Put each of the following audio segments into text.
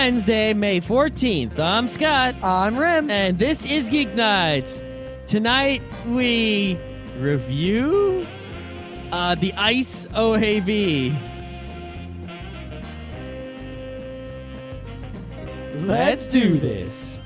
Wednesday, May 14th. I'm Scott. I'm Rim. And this is Geeknights. Tonight, we review the Ice OAV. Let's do this.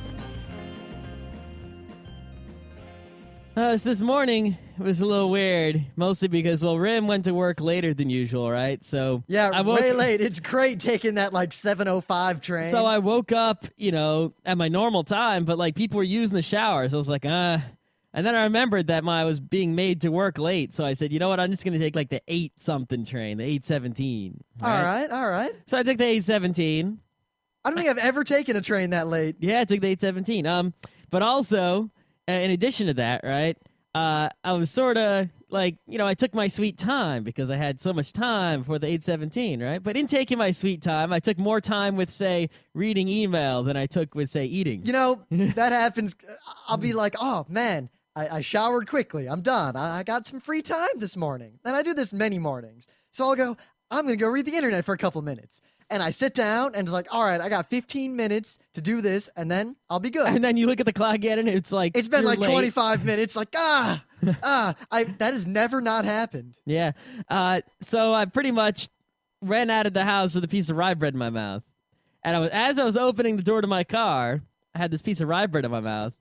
So this morning was a little weird, mostly because, Rim went to work later than usual, right? So yeah, way late. It's great taking that, 7:05 train. So I woke up, at my normal time, but, people were using the shower, so I was like, And then I remembered that I was being made to work late, so I said, you know what, I'm just going to take, the 8-something train, the 8:17. Right? All right. So I took the 8:17. I don't think I've ever taken a train that late. Yeah, I took the 8:17. But also, in addition to that, right, I was sort of I took my sweet time because I had so much time for the 8:17, right? But in taking my sweet time, I took more time with, say, reading email than I took with, say, eating. That happens. I'll be like, oh, man, I showered quickly. I'm done. I got some free time this morning. And I do this many mornings. So I'll go, I'm going to go read the internet for a couple minutes. And I sit down and it's like, all right, I got 15 minutes to do this, and then I'll be good. And then you look at the clock again, and it's like it's been late. 25 minutes. That has never not happened. Yeah. So I pretty much ran out of the house with a piece of rye bread in my mouth, and as I was opening the door to my car, I had this piece of rye bread in my mouth.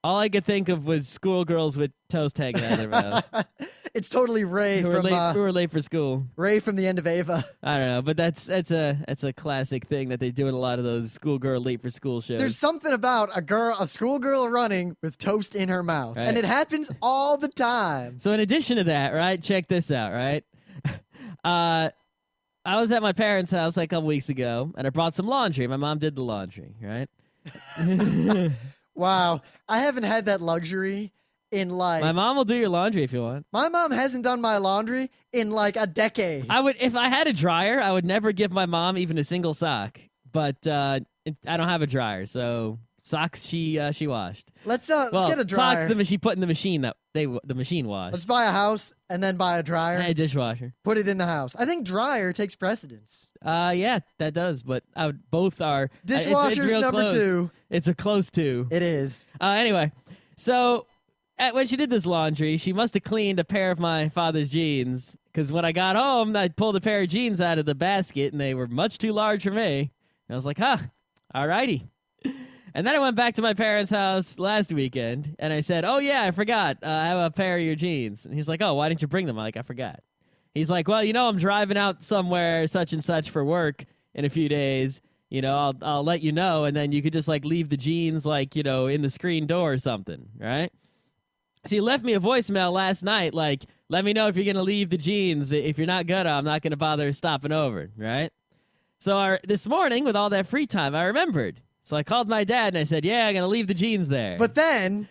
All I could think of was schoolgirls with toast hanging out of their mouth. It's totally Ray who were late for school. Ray from the end of Ava. I don't know, but that's a classic thing that they do in a lot of those schoolgirl late for school shows. There's something about a schoolgirl running with toast in her mouth, right. And it happens all the time. So in addition to that, right, check this out, right? I was at my parents' house a couple weeks ago, and I brought some laundry. My mom did the laundry, right? Wow, I haven't had that luxury in My mom will do your laundry if you want. My mom hasn't done my laundry in a decade. If I had a dryer, I would never give my mom even a single sock. But I don't have a dryer, so socks she washed. Let's get a dryer. Socks she put in the machine that the machine washed. Let's buy a house and then buy a dryer. And a dishwasher. Put it in the house. I think dryer takes precedence. Yeah, that does. But both are dishwasher's it's number close. 2. It's a close 2. It is. Anyway, so when she did this laundry, she must have cleaned a pair of my father's jeans. Because when I got home, I pulled a pair of jeans out of the basket, and they were much too large for me. And I was like, alrighty. And then I went back to my parents' house last weekend, and I said, oh, yeah, I forgot. I have a pair of your jeans. And he's like, oh, why didn't you bring them? I'm like, I forgot. He's like, well, I'm driving out somewhere such and such for work in a few days. I'll let you know, and then you could just, leave the jeans, in the screen door or something, right? So you left me a voicemail last night, let me know if you're going to leave the jeans. If you're not gonna, I'm not going to bother stopping over, right? So this morning, with all that free time, I remembered. So I called my dad and I said, yeah, I'm going to leave the jeans there. But then...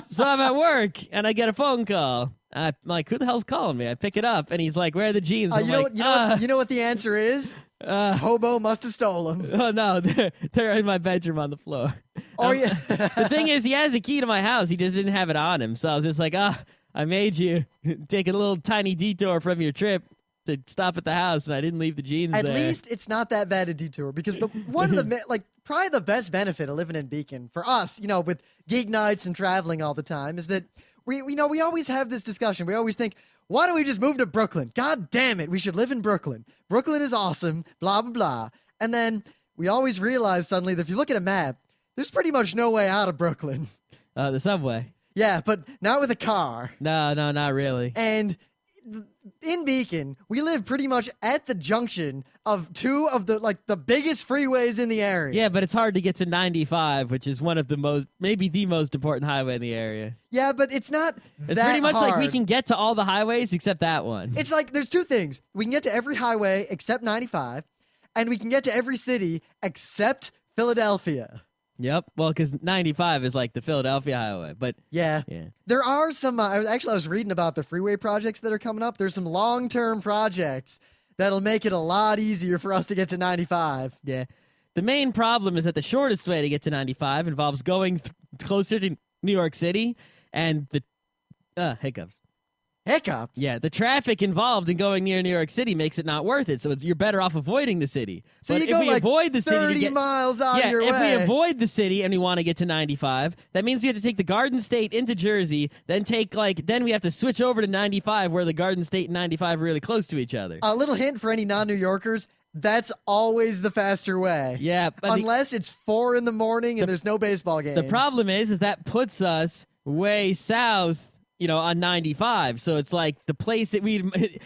So I'm at work and I get a phone call. I'm like, who the hell's calling me? I pick it up and he's like, where are the jeans? You know what the answer is? Hobo must have stole them. Oh, no, they're in my bedroom on the floor. Oh, yeah. The thing is, he has a key to my house. He just didn't have it on him. So I was just like, I made you take a little tiny detour from your trip to stop at the house, and I didn't leave the jeans At there. least it's not that bad a detour, because one of the probably the best benefit of living in Beacon for us, with geek nights and traveling all the time, is that we always have this discussion. We always think, why don't we just move to Brooklyn? God damn it, we should live in Brooklyn. Brooklyn is awesome, blah, blah, blah. And then we always realize suddenly that if you look at a map, there's pretty much no way out of Brooklyn. The subway. Yeah, but not with a car. No, not really. And in Beacon, we live pretty much at the junction of two of the biggest freeways in the area. Yeah, but it's hard to get to 95, which is one of maybe the most important highway in the area. Yeah, but it's not It's that pretty much hard. like we can get to all the highways except that one. It's like there's two things. We can get to every highway except 95, and we can get to every city except Philadelphia. Yep. Well, because 95 is like the Philadelphia highway, but Yeah. There are some, I was reading about the freeway projects that are coming up. There's some long-term projects that'll make it a lot easier for us to get to 95. Yeah. The main problem is that the shortest way to get to 95 involves going closer to New York City, and the hiccups. hiccups. Yeah, the traffic involved in going near New York City makes it not worth it. So you're better off avoiding the city. So But you go if we like avoid the city 30 to get, miles out yeah, of your if way. we avoid the city and we want to get to 95, that means we have to take the Garden State into Jersey, then then we have to switch over to 95 where the Garden State and 95 are really close to each other. A little hint for any non-New Yorkers. That's always the faster way. Yeah, but Unless it's 4 in the morning and there's no baseball games. the problem is that puts us way south, on 95. So it's like the place that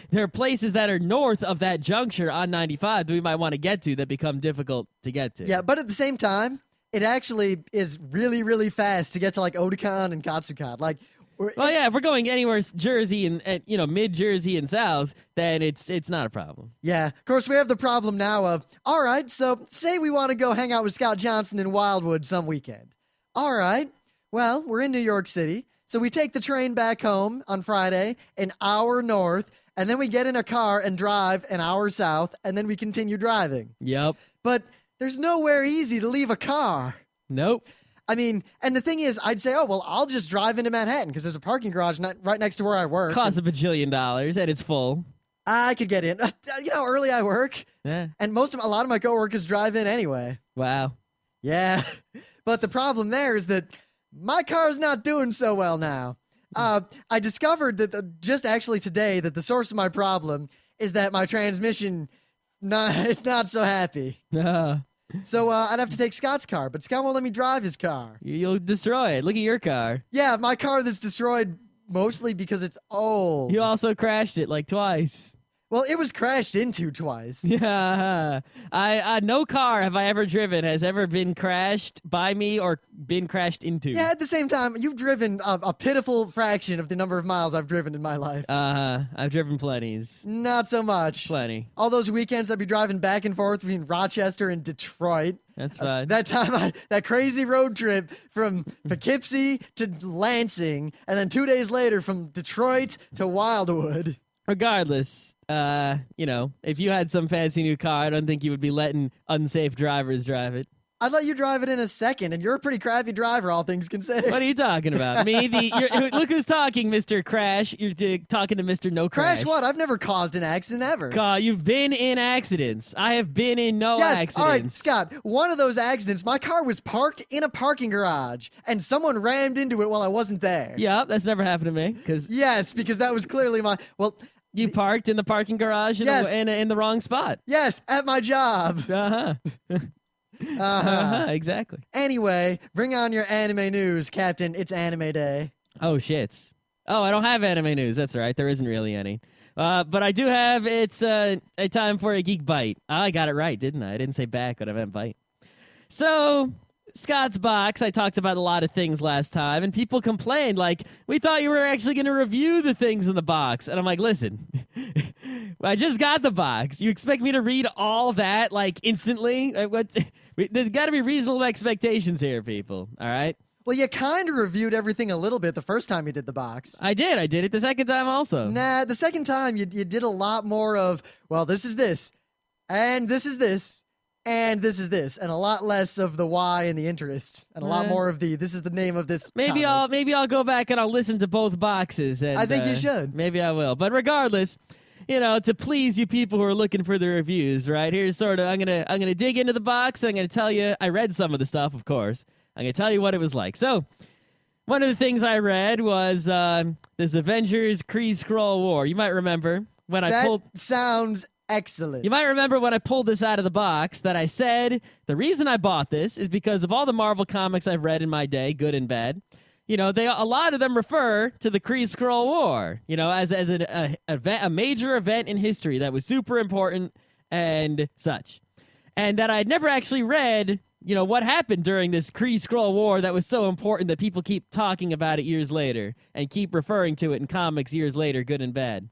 there are places that are north of that juncture on 95 that we might want to get to that become difficult to get to. Yeah, but at the same time, it actually is really, really fast to get to like Otakon and Katsukan. Like, Well, yeah, if we're going anywhere Jersey and mid Jersey and south, then it's not a problem. yeah. Of course, we have the problem now of, all right, so say we want to go hang out with Scott Johnson in Wildwood some weekend. All right, well, we're in New York City, so we take the train back home on Friday, an hour north, and then we get in a car and drive an hour south, and then we continue driving. Yep. But there's nowhere easy to leave a car. Nope. I mean, and the thing is, I'd say, oh, well, I'll just drive into Manhattan because there's a parking garage right next to where I work. Costs $1 bajillion and it's full. I could get in. You know how early I work? Yeah. And a lot of my coworkers drive in anyway. Wow. Yeah. But the problem there is that my car's not doing so well now. I discovered that just actually today that the source of my problem is that my transmission, it's not so happy. So I'd have to take Scott's car, but Scott won't let me drive his car. You'll destroy it. Look at your car. Yeah, my car that's destroyed mostly because it's old. You also crashed it like twice. Well, it was crashed into twice. Yeah. No car have I ever driven has ever been crashed by me or been crashed into. Yeah, at the same time, you've driven a pitiful fraction of the number of miles I've driven in my life. I've driven plenties. Not so much. Plenty. All those weekends I'd be driving back and forth between Rochester and Detroit. That's fine. That crazy road trip from Poughkeepsie to Lansing, and then 2 days later from Detroit to Wildwood. Regardless, if you had some fancy new car, I don't think you would be letting unsafe drivers drive it. I'd let you drive it in a second, and you're a pretty crappy driver, all things considered. What are you talking about? Me? Look who's talking, Mr. Crash. You're talking to Mr. No Crash. Crash what? I've never caused an accident ever. You've been in accidents. I have been in no accidents. All right, Scott, one of those accidents, my car was parked in a parking garage, and someone rammed into it while I wasn't there. Yeah, that's never happened to me. Yes, because that was clearly You parked in the parking garage in the wrong spot. Yes, at my job. Exactly. Anyway, bring on your anime news, Captain. It's anime day. Oh, shits. Oh, I don't have anime news. That's right. There isn't really any. But I do have, it's a time for a geek bite. I got it right, didn't I? I didn't say back, but I meant bite. So, Scott's box, I talked about a lot of things last time, and people complained, like, we thought you were actually going to review the things in the box. And I'm like, listen, I just got the box. You expect me to read all that, like, instantly? There's got to be reasonable expectations here, people, all right? Well, you kind of reviewed everything a little bit the first time you did the box. I did it the second time also. Nah, the second time you did a lot more of, well, this is this, and this is this, and this is this, and a lot less of the why and the interest, and a lot more of this is the name of this Maybe comic. I'll go back and I'll listen to both boxes. And, I think you should. Maybe I will. But regardless, to please you people who are looking for the reviews, right? Here's sort of I'm gonna dig into the box. I'm gonna tell you. I read some of the stuff, of course. I'm gonna tell you what it was like. So, one of the things I read was this Avengers Kree Skrull War. You might remember when I pulled. That sounds excellent. You might remember when I pulled this out of the box that I said the reason I bought this is because of all the Marvel comics I've read in my day, good and bad. A lot of them refer to the Kree Skrull War, as a major event in history that was super important and such. And that I'd never actually read, what happened during this Kree Skrull War that was so important that people keep talking about it years later and keep referring to it in comics years later, good and bad.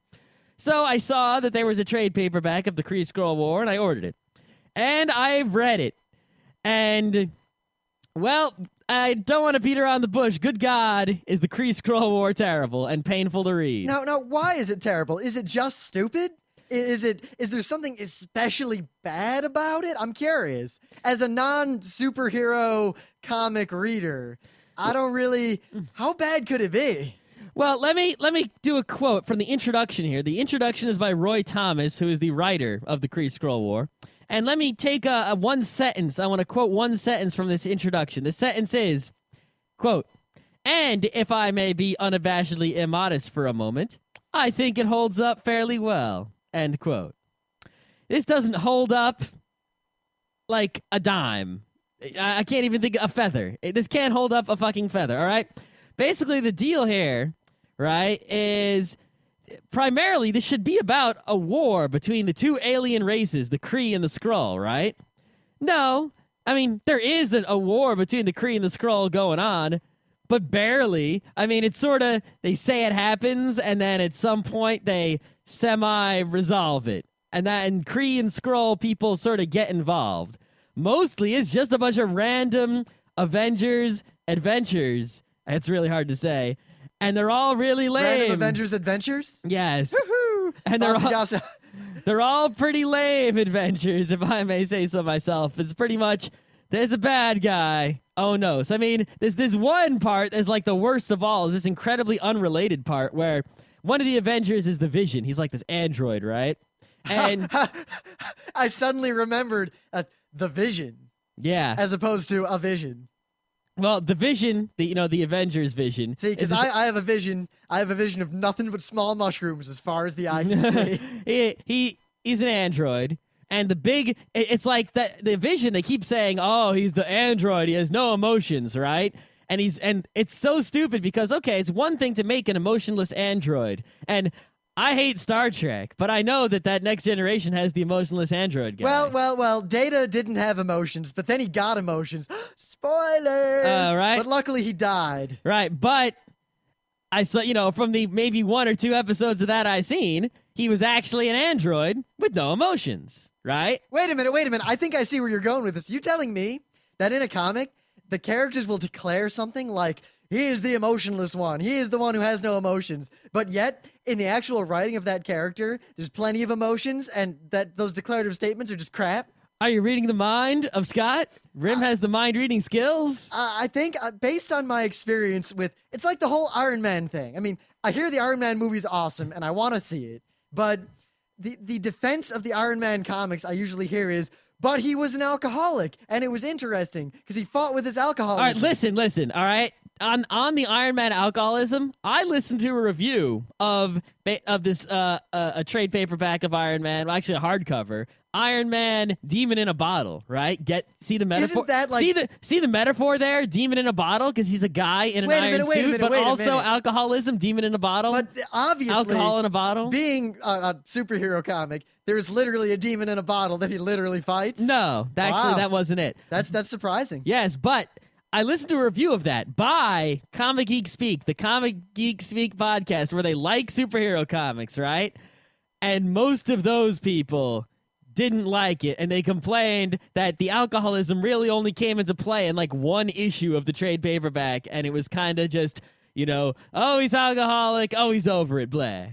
So I saw that there was a trade paperback of the Kree Skrull War, and I ordered it. And I've read it. And, well, I don't want to beat around the bush. Good God, is the Kree Skrull War terrible and painful to read. Now, why is it terrible? Is it just stupid? Is there something especially bad about it? I'm curious. As a non-superhero comic reader, I don't really... How bad could it be? Well, let me do a quote from the introduction here. The introduction is by Roy Thomas, who is the writer of the Kree Skrull War. And let me take a one sentence. I want to quote one sentence from this introduction. The sentence is, quote, "And if I may be unabashedly immodest for a moment, I think it holds up fairly well." End quote. This doesn't hold up like a dime. I can't even think of a feather. This can't hold up a fucking feather, all right? Basically, the deal here, right, is primarily this should be about a war between the two alien races, the Kree and the Skrull, right? No. I mean, there is a war between the Kree and the Skrull going on, but barely. I mean, it's sort of, they say it happens, and then at some point they semi-resolve it. And Kree and Skrull people sort of get involved. Mostly, it's just a bunch of random Avengers adventures. It's really hard to say. And they're all really lame. Random Avengers adventures? Yes. Woohoo! And they're all pretty lame adventures, if I may say so myself. It's pretty much, there's a bad guy. Oh no. So, I mean, there's this one part that's like the worst of all, is this incredibly unrelated part where one of the Avengers is the Vision. He's like this android, right? And I suddenly remembered the Vision. Yeah. As opposed to a Vision. Well, the Vision, the Avengers Vision. See, because I have a vision. I have a vision of nothing but small mushrooms as far as the eye can see. He's an android, and it's like the Vision. They keep saying, "Oh, he's the android. He has no emotions," right? And it's so stupid because okay, it's one thing to make an emotionless android, and I hate Star Trek, but I know that Next Generation has the emotionless android guy. Well, Data didn't have emotions, but then he got emotions. Spoilers! Right? But luckily he died. Right, but I saw, from the maybe 1 or 2 episodes of that I seen, he was actually an android with no emotions, right? Wait a minute. I think I see where you're going with this. You telling me that in a comic, the characters will declare something like, he is the emotionless one. He is the one who has no emotions. But yet, in the actual writing of that character, there's plenty of emotions, and that those declarative statements are just crap. Are you reading the mind of Scott? Rim has the mind-reading skills. I think, based on my experience with... It's like the whole Iron Man thing. I mean, I hear the Iron Man movie's awesome, and I want to see it. But the defense of the Iron Man comics I usually hear is, but he was an alcoholic, and it was interesting, because he fought with his alcoholism. All right, listen, all right? On the Iron Man alcoholism, I listened to a review of this a trade paperback of Iron Man, well, actually a hardcover, Iron Man Demon in a Bottle, right? See the metaphor? Isn't that like... See the metaphor there? Demon in a bottle, because he's a guy in an iron suit, but also alcoholism, demon in a bottle. But obviously, alcohol in a bottle. Being a superhero comic, there's literally a demon in a bottle that he literally fights. No, actually, that wasn't it. That's surprising. Yes, but I listened to a review of that by Comic Geek Speak, the Comic Geek Speak podcast, where they like superhero comics, right? And most of those people didn't like it, and they complained that the alcoholism really only came into play in like one issue of the trade paperback, and it was kind of just, oh, he's alcoholic, oh, he's over it, blah.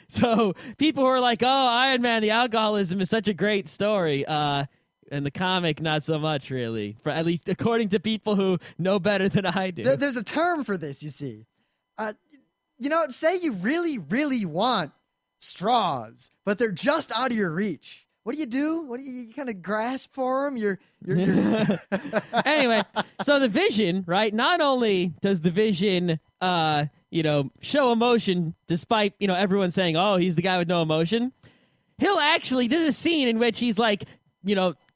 So people who are like, oh, Iron Man, the alcoholism is such a great story, and the comic, not so much, really. At least according to people who know better than I do. There's a term for this, you see. Say you really, really want straws, but they're just out of your reach. What do? You kind of grasp for them? You're... Anyway, so the Vision, right? Not only does the Vision, show emotion, despite, everyone saying, oh, he's the guy with no emotion. He'll actually, there's a scene in which he's like,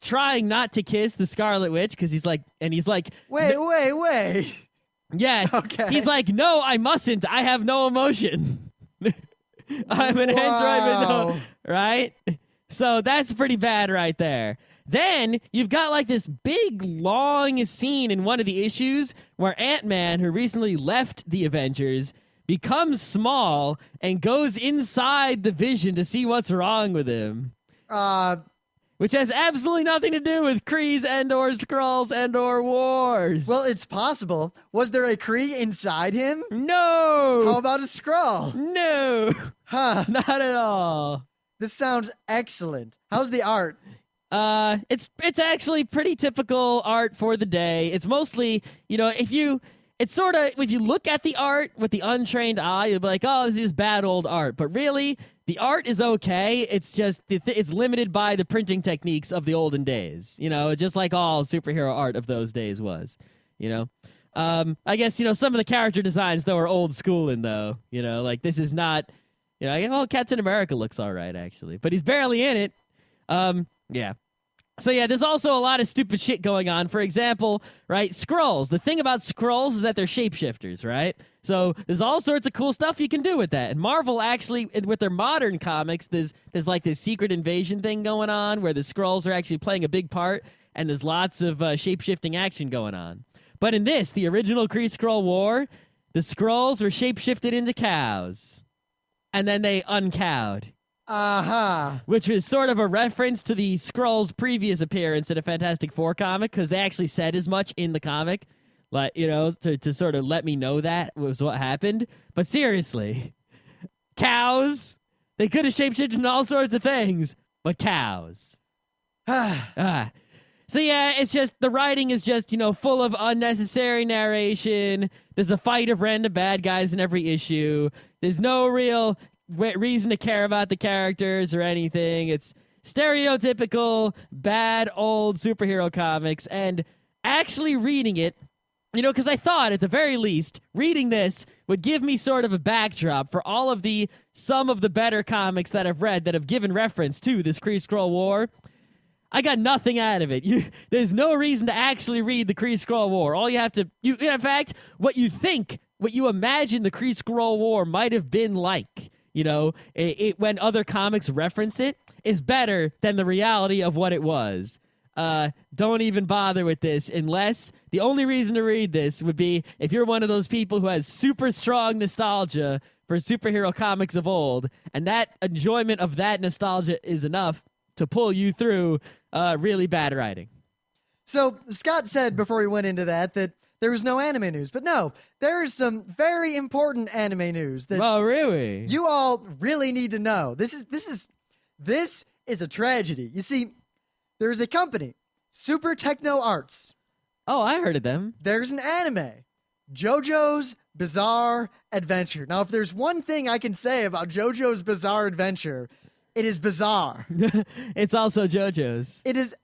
trying not to kiss the Scarlet Witch because he's like, Wait. Yes. Okay. He's like, no, I mustn't. I have no emotion. I'm an android with no, right? So that's pretty bad right there. Then you've got like this big, long scene in one of the issues where Ant-Man, who recently left the Avengers, becomes small and goes inside the Vision to see what's wrong with him. Which has absolutely nothing to do with Krees and/or Skrulls and/or wars. Well, it's possible. Was there a Kree inside him? No. How about a Skrull? No. Huh. Not at all. This sounds excellent. How's the art? It's actually pretty typical art for the day. It's mostly, if you it's sort of, if you look at the art with the untrained eye, you'll be like, oh, this is bad old art. But really, the art is okay. It's just, it's limited by the printing techniques of the olden days. You know, just like all superhero art of those days was, you know. I guess, you know, some of the character designs, though, are old schooling, though. You know, like, this is not, you know, well, Captain America looks all right, actually. But he's barely in it. Yeah. So, yeah, there's also a lot of stupid shit going on. For example, right, Skrulls. The thing about Skrulls is that they're shapeshifters, right? So there's all sorts of cool stuff you can do with that. And Marvel actually, with their modern comics, there's like this secret invasion thing going on where the Skrulls are actually playing a big part, and there's lots of shape-shifting action going on. But in this, the original Kree-Skrull War, the Skrulls were shapeshifted into cows. And then they uncowed. Which is sort of a reference to the Skrull's previous appearance in a Fantastic Four comic, because they actually said as much in the comic, like, you know, to sort of let me know that was what happened. But seriously, cows, they could have shapeshifted into all sorts of things, but cows. So yeah, it's just, the writing is just, you know, full of unnecessary narration. There's a fight of random bad guys in every issue. There's no real reason to care about the characters or anything. It's stereotypical, bad, old superhero comics. And actually reading it, you know, because I thought, at the very least, reading this would give me sort of a backdrop for all of some of the better comics that I've read that have given reference to this Kree-Skrull War. I got nothing out of it. There's no reason to actually read the Kree-Skrull War. All you have to, in fact, what you imagine the Kree-Skrull War might have been like, you know, when other comics reference it, is better than the reality of what it was. Don't even bother with this unless the only reason to read this would be if you're one of those people who has super strong nostalgia for superhero comics of old, and that enjoyment of that nostalgia is enough to pull you through really bad writing. So Scott said before we went into that there was no anime news, but no, there is some very important anime news that really? You all really need to know. This is a tragedy. You see, there is a company, Super Techno Arts. Oh, I heard of them. There's an anime, JoJo's Bizarre Adventure. Now, if there's one thing I can say about JoJo's Bizarre Adventure, it is bizarre. It's also JoJo's. It is.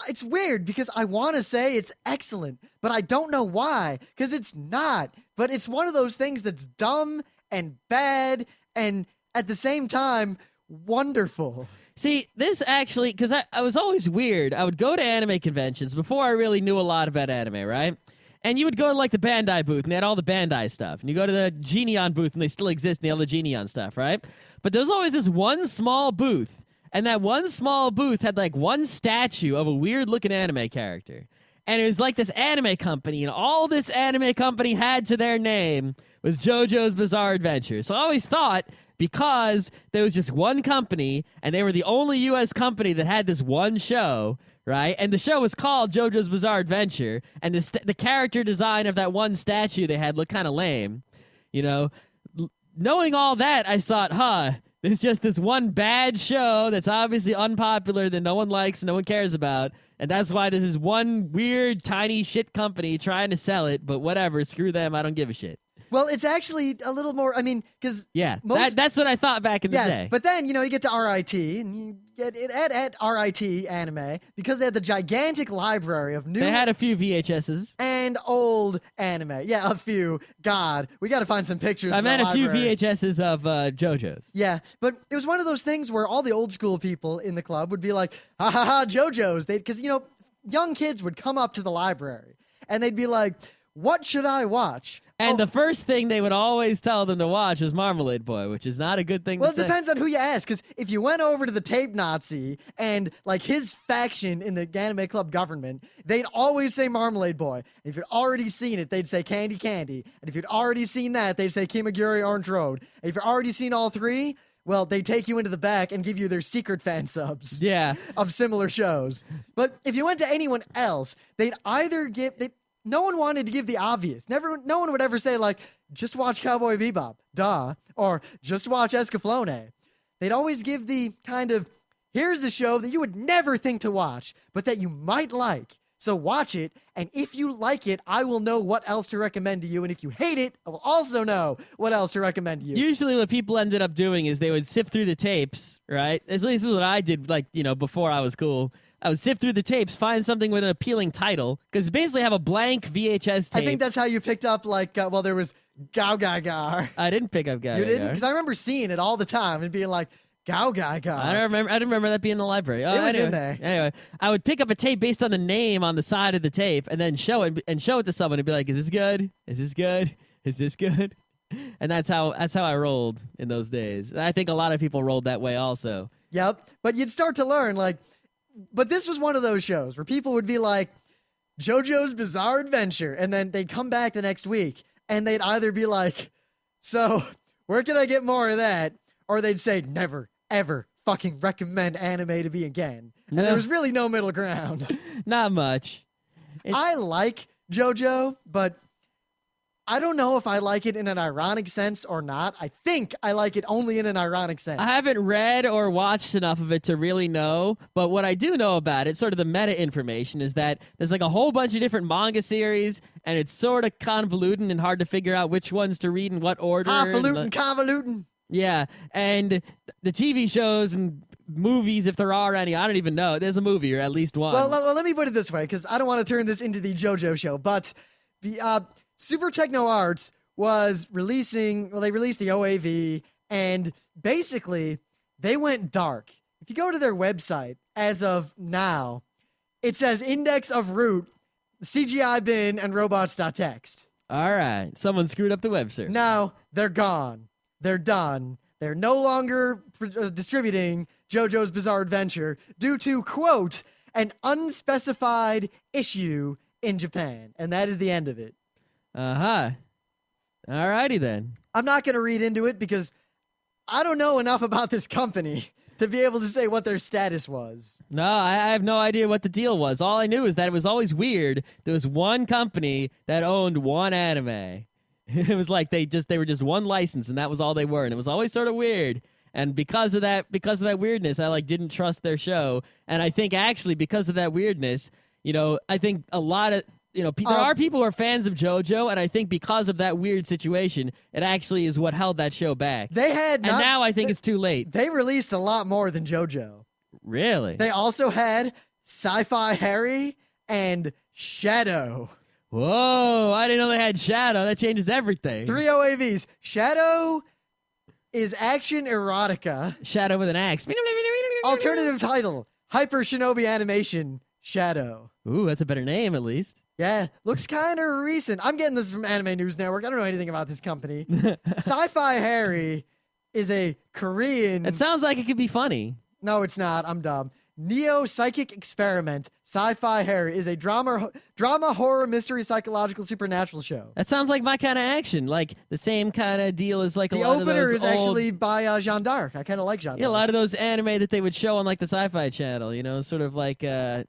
It's weird because I want to say it's excellent, but I don't know why, because it's not. But it's one of those things that's dumb and bad and at the same time wonderful. See, this actually, because I was always weird. I would go to anime conventions before I really knew a lot about anime, right? And you would go to, like, the Bandai booth, and they had all the Bandai stuff. And you go to the Geneon booth, and they still exist, and they have all the Geneon stuff, right? But there's always this one small booth. And that one small booth had, like, one statue of a weird-looking anime character. And it was like this anime company, and all this anime company had to their name was JoJo's Bizarre Adventure. So I always thought, because there was just one company, and they were the only U.S. company that had this one show, right? And the show was called JoJo's Bizarre Adventure, and the character design of that one statue they had looked kind of lame, you know? Knowing all that, I thought, there's just this one bad show that's obviously unpopular that no one likes, no one cares about, and that's why this is one weird, tiny shit company trying to sell it, but whatever, screw them, I don't give a shit. Well, it's actually a little more, I mean, because... Yeah, that's what I thought back in the day. But then, you know, you get to RIT, and you get it at RIT anime, because they had the gigantic library of new... They had a few VHSs. And old anime. Yeah, a few. God, we got to find some pictures. I meant a few VHSs of JoJo's. Yeah, but it was one of those things where all the old school people in the club would be like, ha ha ha, JoJo's. Because, you know, young kids would come up to the library, and they'd be like, what should I watch? And the first thing they would always tell them to watch was Marmalade Boy, which is not a good thing to say. Well, it depends on who you ask, because if you went over to the Tape Nazi and, like, his faction in the anime club government, they'd always say Marmalade Boy. And if you'd already seen it, they'd say Candy Candy. And if you'd already seen that, they'd say Kimaguri Orange Road. And if you'd already seen all three, well, they take you into the back and give you their secret fan subs. Yeah. Of similar shows. But if you went to anyone else, they'd either give... No one wanted to give the obvious. No one would ever say, like, just watch Cowboy Bebop, duh, or just watch Escaflowne. They'd always give the kind of, here's a show that you would never think to watch, but that you might like. So watch it, and if you like it, I will know what else to recommend to you, and if you hate it, I will also know what else to recommend to you. Usually what people ended up doing is they would sift through the tapes, right? At least this is what I did, like, before I was cool. I would sift through the tapes, find something with an appealing title, because basically have a blank VHS tape. I think that's how you picked up, like, there was Gao Gai Gar. I didn't pick up Gao. You didn't? Because I remember seeing it all the time and being like, Gao Gai Gar. I didn't remember that being in the library. It was in there. Anyway, I would pick up a tape based on the name on the side of the tape, and then show it to someone and be like, "Is this good? Is this good? Is this good?" And that's how I rolled in those days. And I think a lot of people rolled that way also. Yep. But you'd start to learn, like, but this was one of those shows where people would be like, JoJo's Bizarre Adventure, and then they'd come back the next week, and they'd either be like, so where can I get more of that? Or they'd say, never, ever fucking recommend anime to me again. And there was really no middle ground. Not much. I like JoJo, but I don't know if I like it in an ironic sense or not. I think I like it only in an ironic sense. I haven't read or watched enough of it to really know, but what I do know about it, sort of the meta information, is that there's like a whole bunch of different manga series, and it's sort of convoluted and hard to figure out which ones to read in what order. Highfalutin, convolutin. Yeah, and the TV shows and movies, if there are any, I don't even know. There's a movie, or at least one. Well, let me put it this way, because I don't want to turn this into the JoJo show, but the Super Techno Arts was releasing, well, they released the OAV, and basically, they went dark. If you go to their website, as of now, it says index of root, CGI bin, and robots.txt. All right, someone screwed up the web server. Now, they're gone. They're done. They're no longer distributing JoJo's Bizarre Adventure due to, quote, an unspecified issue in Japan. And that is the end of it. Uh-huh. All righty then. I'm not going to read into it because I don't know enough about this company to be able to say what their status was. No, I have no idea what the deal was. All I knew is that it was always weird. There was one company that owned one anime. It was like they were just one license, and that was all they were, and it was always sort of weird. And because of that weirdness, I didn't trust their show. And I think actually because of that weirdness, I think a lot of there are people who are fans of JoJo, and I think because of that weird situation, it actually is what held that show back. And now I think it's too late. They released a lot more than JoJo. Really? They also had Sci-Fi Harry and Shadow. Whoa, I didn't know they had Shadow. That changes everything. 3 OAVs. Shadow is action erotica. Shadow with an axe. Alternative title, Hyper Shinobi Animation Shadow. Ooh, that's a better name at least. Yeah, looks kind of recent. I'm getting this from Anime News Network. I don't know anything about this company. Sci-Fi Harry is a Korean... It sounds like it could be funny. No, it's not. I'm dumb. Neo Psychic Experiment, Sci-Fi Harry is a drama, horror, mystery, psychological, supernatural show. That sounds like my kind of action, like the same kind of deal as like a lot of those The opener is old... actually by Jeanne d'Arc. I kind of like Jeanne d'Arc. Yeah, a lot of those anime that they would show on like the Sci-Fi Channel, sort of like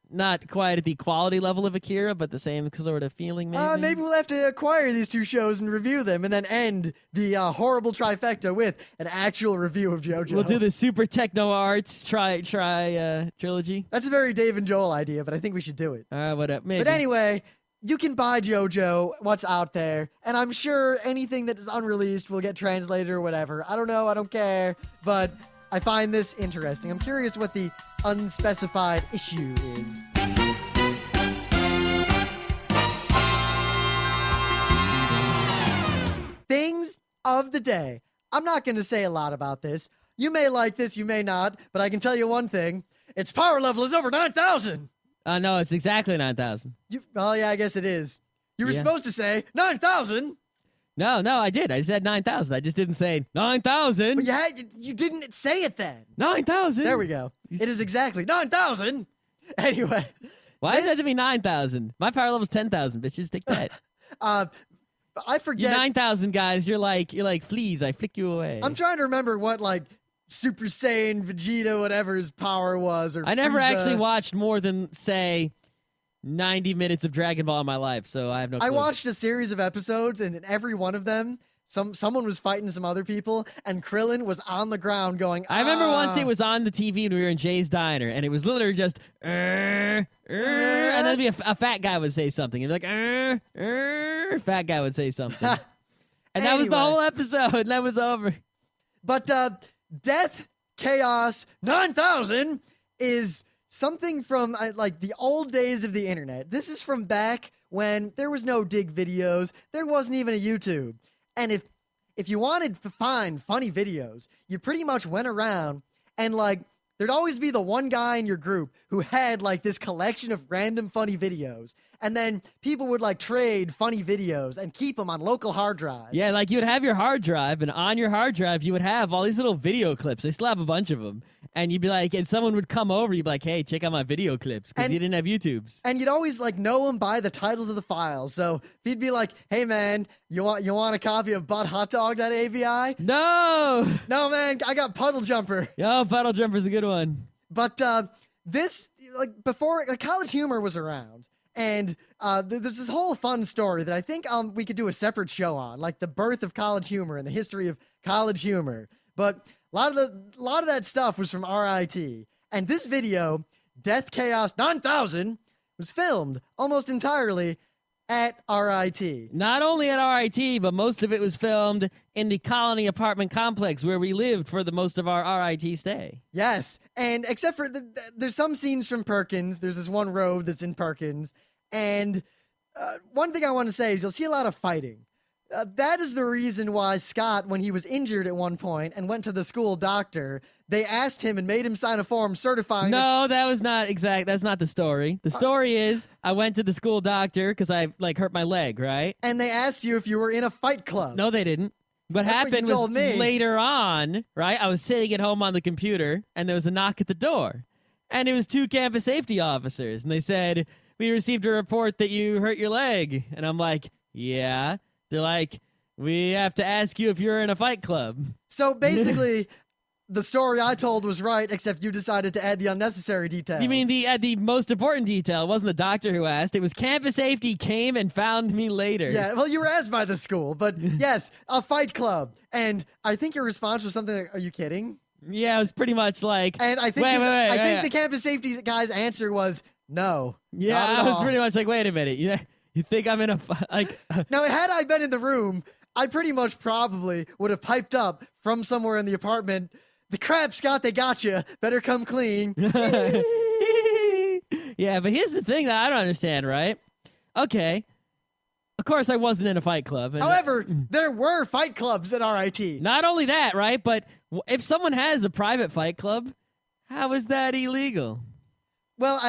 not quite at the quality level of Akira, but the same sort of feeling maybe. Maybe we'll have to acquire these two shows and review them, and then end the horrible trifecta with an actual review of JoJo. We'll do the Super Techno Arts trilogy. That's a very Dave and Joel idea, but I think we should do it. Maybe. But anyway, you can buy JoJo, what's out there, and I'm sure anything that is unreleased will get translated or whatever. I don't know, I don't care, but I find this interesting. I'm curious what the unspecified issue is. Things of the day. I'm not going to say a lot about this. You may like this, you may not, but I can tell you one thing. Its power level is over 9,000. No, it's exactly 9,000. Oh, yeah, I guess it is. You were supposed to say 9,000. No, I did. I said 9,000. I just didn't say 9,000. But you didn't say it then. 9,000. There we go. It is exactly 9,000. Anyway. Why does it have to be 9,000? My power level is 10,000, bitches. Take that. I forget. You 9,000 guys, you're like fleas. I flick you away. I'm trying to remember what Super Saiyan, Vegeta, whatever his power was. Or I never Frieza. actually watched more than, say, 90 minutes of Dragon Ball in my life, so I have no clue. I watched a series of episodes, and in every one of them, someone was fighting some other people, and Krillin was on the ground going, I remember once "Ah." it was on the TV and we were in Jay's Diner, and it was literally just, and then be a fat guy would say something. He'd be like, fat guy would say something. And that was the Anyway. whole episode, and that was over. But Death Chaos 9000 is something from like the old days of the internet. This is from back when there was no dig videos, there wasn't even a YouTube. And if you wanted to find funny videos, you pretty much went around and like there'd always be the one guy in your group who had like this collection of random funny videos. And then people would like trade funny videos and keep them on local hard drives. Yeah, like you would have your hard drive, and on your hard drive, you would have all these little video clips. I still have a bunch of them. And you'd be like, and someone would come over, you'd be like, hey, check out my video clips, because And- you didn't have YouTubes. And you'd always like know them by the titles of the files. So if he'd be like, "Hey man, you want a copy of butthotdog.avi?" No! No man, I got Puddle Jumper. Yo, Puddle Jumper's a good one. But this like before like, College Humor was around, and there's this whole fun story that I think we could do a separate show on, like the birth of College Humor and the history of College Humor. But a lot of that stuff was from RIT, and this video, Death Chaos 9000, was filmed almost entirely at RIT. Not only at RIT, but most of it was filmed in the Colony apartment complex where we lived for the most of our RIT stay. Yes, and except for there's some scenes from Perkins. There's this one road that's in Perkins, and one thing I want to say is you'll see a lot of fighting. That is the reason why Scott, when he was injured at one point and went to the school doctor, they asked him and made him sign a form certifying that No, that was not exact. That's not the story. The story is I went to the school doctor because I like hurt my leg, right? and they asked you if you were in a fight club. No, they didn't. What That's what you happened was told me. later on, right? I was sitting at home on the computer and there was a knock at the door. And it was 2 campus safety officers. And they said, "We received a report that you hurt your leg." And I'm like, "Yeah." They're like, "We have to ask you if you're in a fight club." So basically, the story I told was right, except you decided to add the unnecessary details. You mean the most important detail? It wasn't the doctor who asked. It was campus safety came and found me later. Yeah, well, you were asked by the school, but yes, a fight club. And I think your response was something like, "Are you kidding?" Yeah, it was pretty much like. And I think Wait, I think wait. the campus safety guy's answer was no. Yeah, not at I was all. pretty much like, wait a minute. You think I'm in a like? Now, had I been in the room, I pretty much probably would have piped up from somewhere in the apartment. "The crap, Scott, they got you. Better come clean." Yeah, but here's the thing that I don't understand, right? Okay, of course I wasn't in a fight club. And However, there were fight clubs at RIT. not only that, right? But if someone has a private fight club, how is that illegal? Well,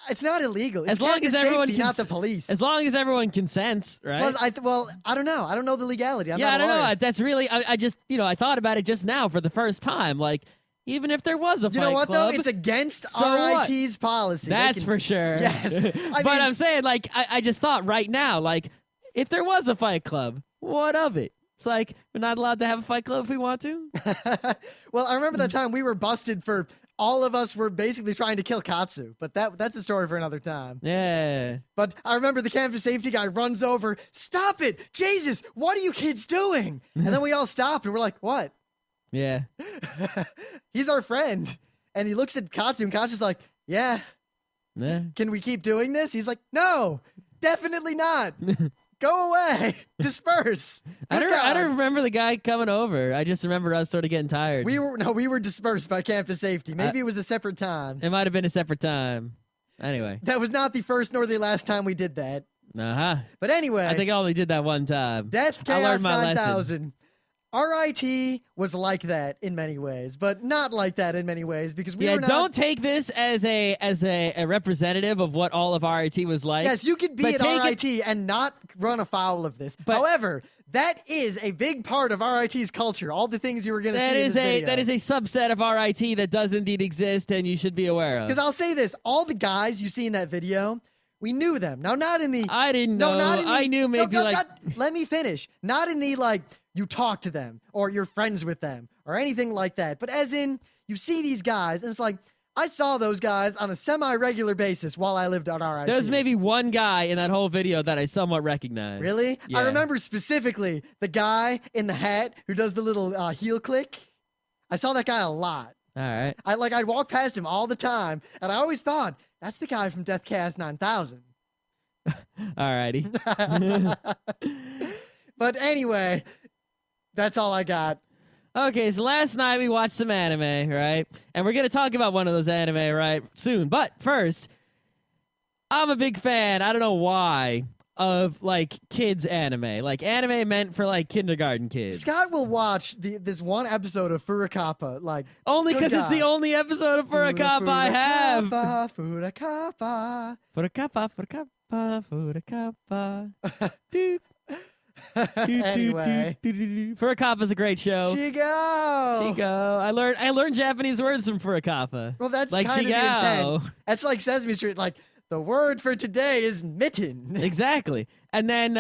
it's not illegal. It's As long campus as everyone safety, not cons- the police. As long as everyone consents, right? Plus, I don't know. I don't know the legality. I'm yeah, not I a don't lawyer. know. That's really, I just, I thought about it just now for the first time. Like, even if there was a You fight know what, club, though? It's against so what? RIT's policy. They that's can- for sure. Yes. I but mean- I'm saying, like, I just thought right now, like, if there was a fight club, what of it? It's like, we're not allowed to have a fight club if we want to? Well, I remember that time we were busted for all of us were basically trying to kill Katsu, but that's a story for another time. Yeah. But I remember the campus safety guy runs over, "Stop it! Jesus, what are you kids doing?" And then we all stopped and we're like, "What?" Yeah. He's our friend. And he looks at Katsu and Katsu's like, "Yeah, Yeah. can we keep doing this?" He's like, "No, definitely not. Go away. Disperse." I Good don't God. remember the guy coming over. I just remember us sort of getting tired. We were dispersed by campus safety. Maybe it was a separate time. It might have been a separate time. Anyway. That was not the first nor the last time we did that. Uh-huh. But anyway, I think I only did that one time. Death I learned Chaos my lesson. 9000. RIT was like that in many ways, but not like that in many ways because we Yeah, were not. don't take this as a representative of what all of RIT was like. Yes, you could be but at take RIT and not run afoul of this. But- However, that is a big part of RIT's culture. All the things you were going to see in this video. That is a subset of RIT that does indeed exist and you should be aware of. Because I'll say this: all the guys you see in that video, we knew them. Now, not in the. I didn't know. Not in the, I knew maybe like Let me finish. Not in the like you talk to them or you're friends with them or anything like that. But as in you see these guys and it's like, I saw those guys on a semi-regular basis while I lived on RIP. There's maybe one guy in that whole video that I somewhat recognize. Really? Yeah. I remember specifically the guy in the hat who does the little heel click. I saw that guy a lot. All right. I'd walk past him all the time, and I always thought, that's the guy from Deathcast 9000. Alrighty. But anyway, that's all I got. Okay, so last night we watched some anime, right? And we're going to talk about one of those anime, right, soon. But first, I'm a big fan, I don't know why, of, like, kids anime. Like, anime meant for, like, kindergarten kids. Scott will watch this one episode of Furakappa, like, Only good because it's the God. only episode of Furakappa I have. Furakappa. Furakappa. Dude. Anyway. Furakappa's a great show. Chigo. Chigo. I learned Japanese words from Furakappa. Well, that's Like kind of the Chigao. intent. That's like Sesame Street. Like, the word for today is mitten. Exactly. And then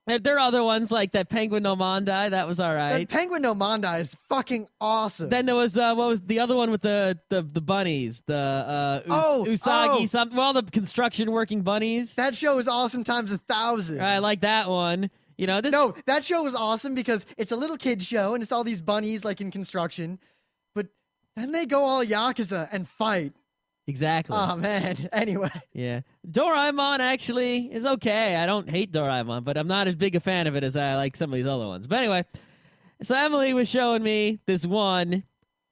there are other ones like that Penguin no Mondai. That was all That right. Penguin no Mondai is fucking awesome. Then there was what was the other one with the bunnies? The Usagi something. Well, the construction working bunnies. that show is awesome times 1,000. I like that one. You know this. No, that show was awesome because it's a little kid show and it's all these bunnies like in construction, but then they go all Yakuza and fight. Exactly. Oh man. Anyway, Yeah. Doraemon actually is okay. I don't hate Doraemon, but I'm not as big a fan of it as I like some of these other ones. But anyway, so Emily was showing me this one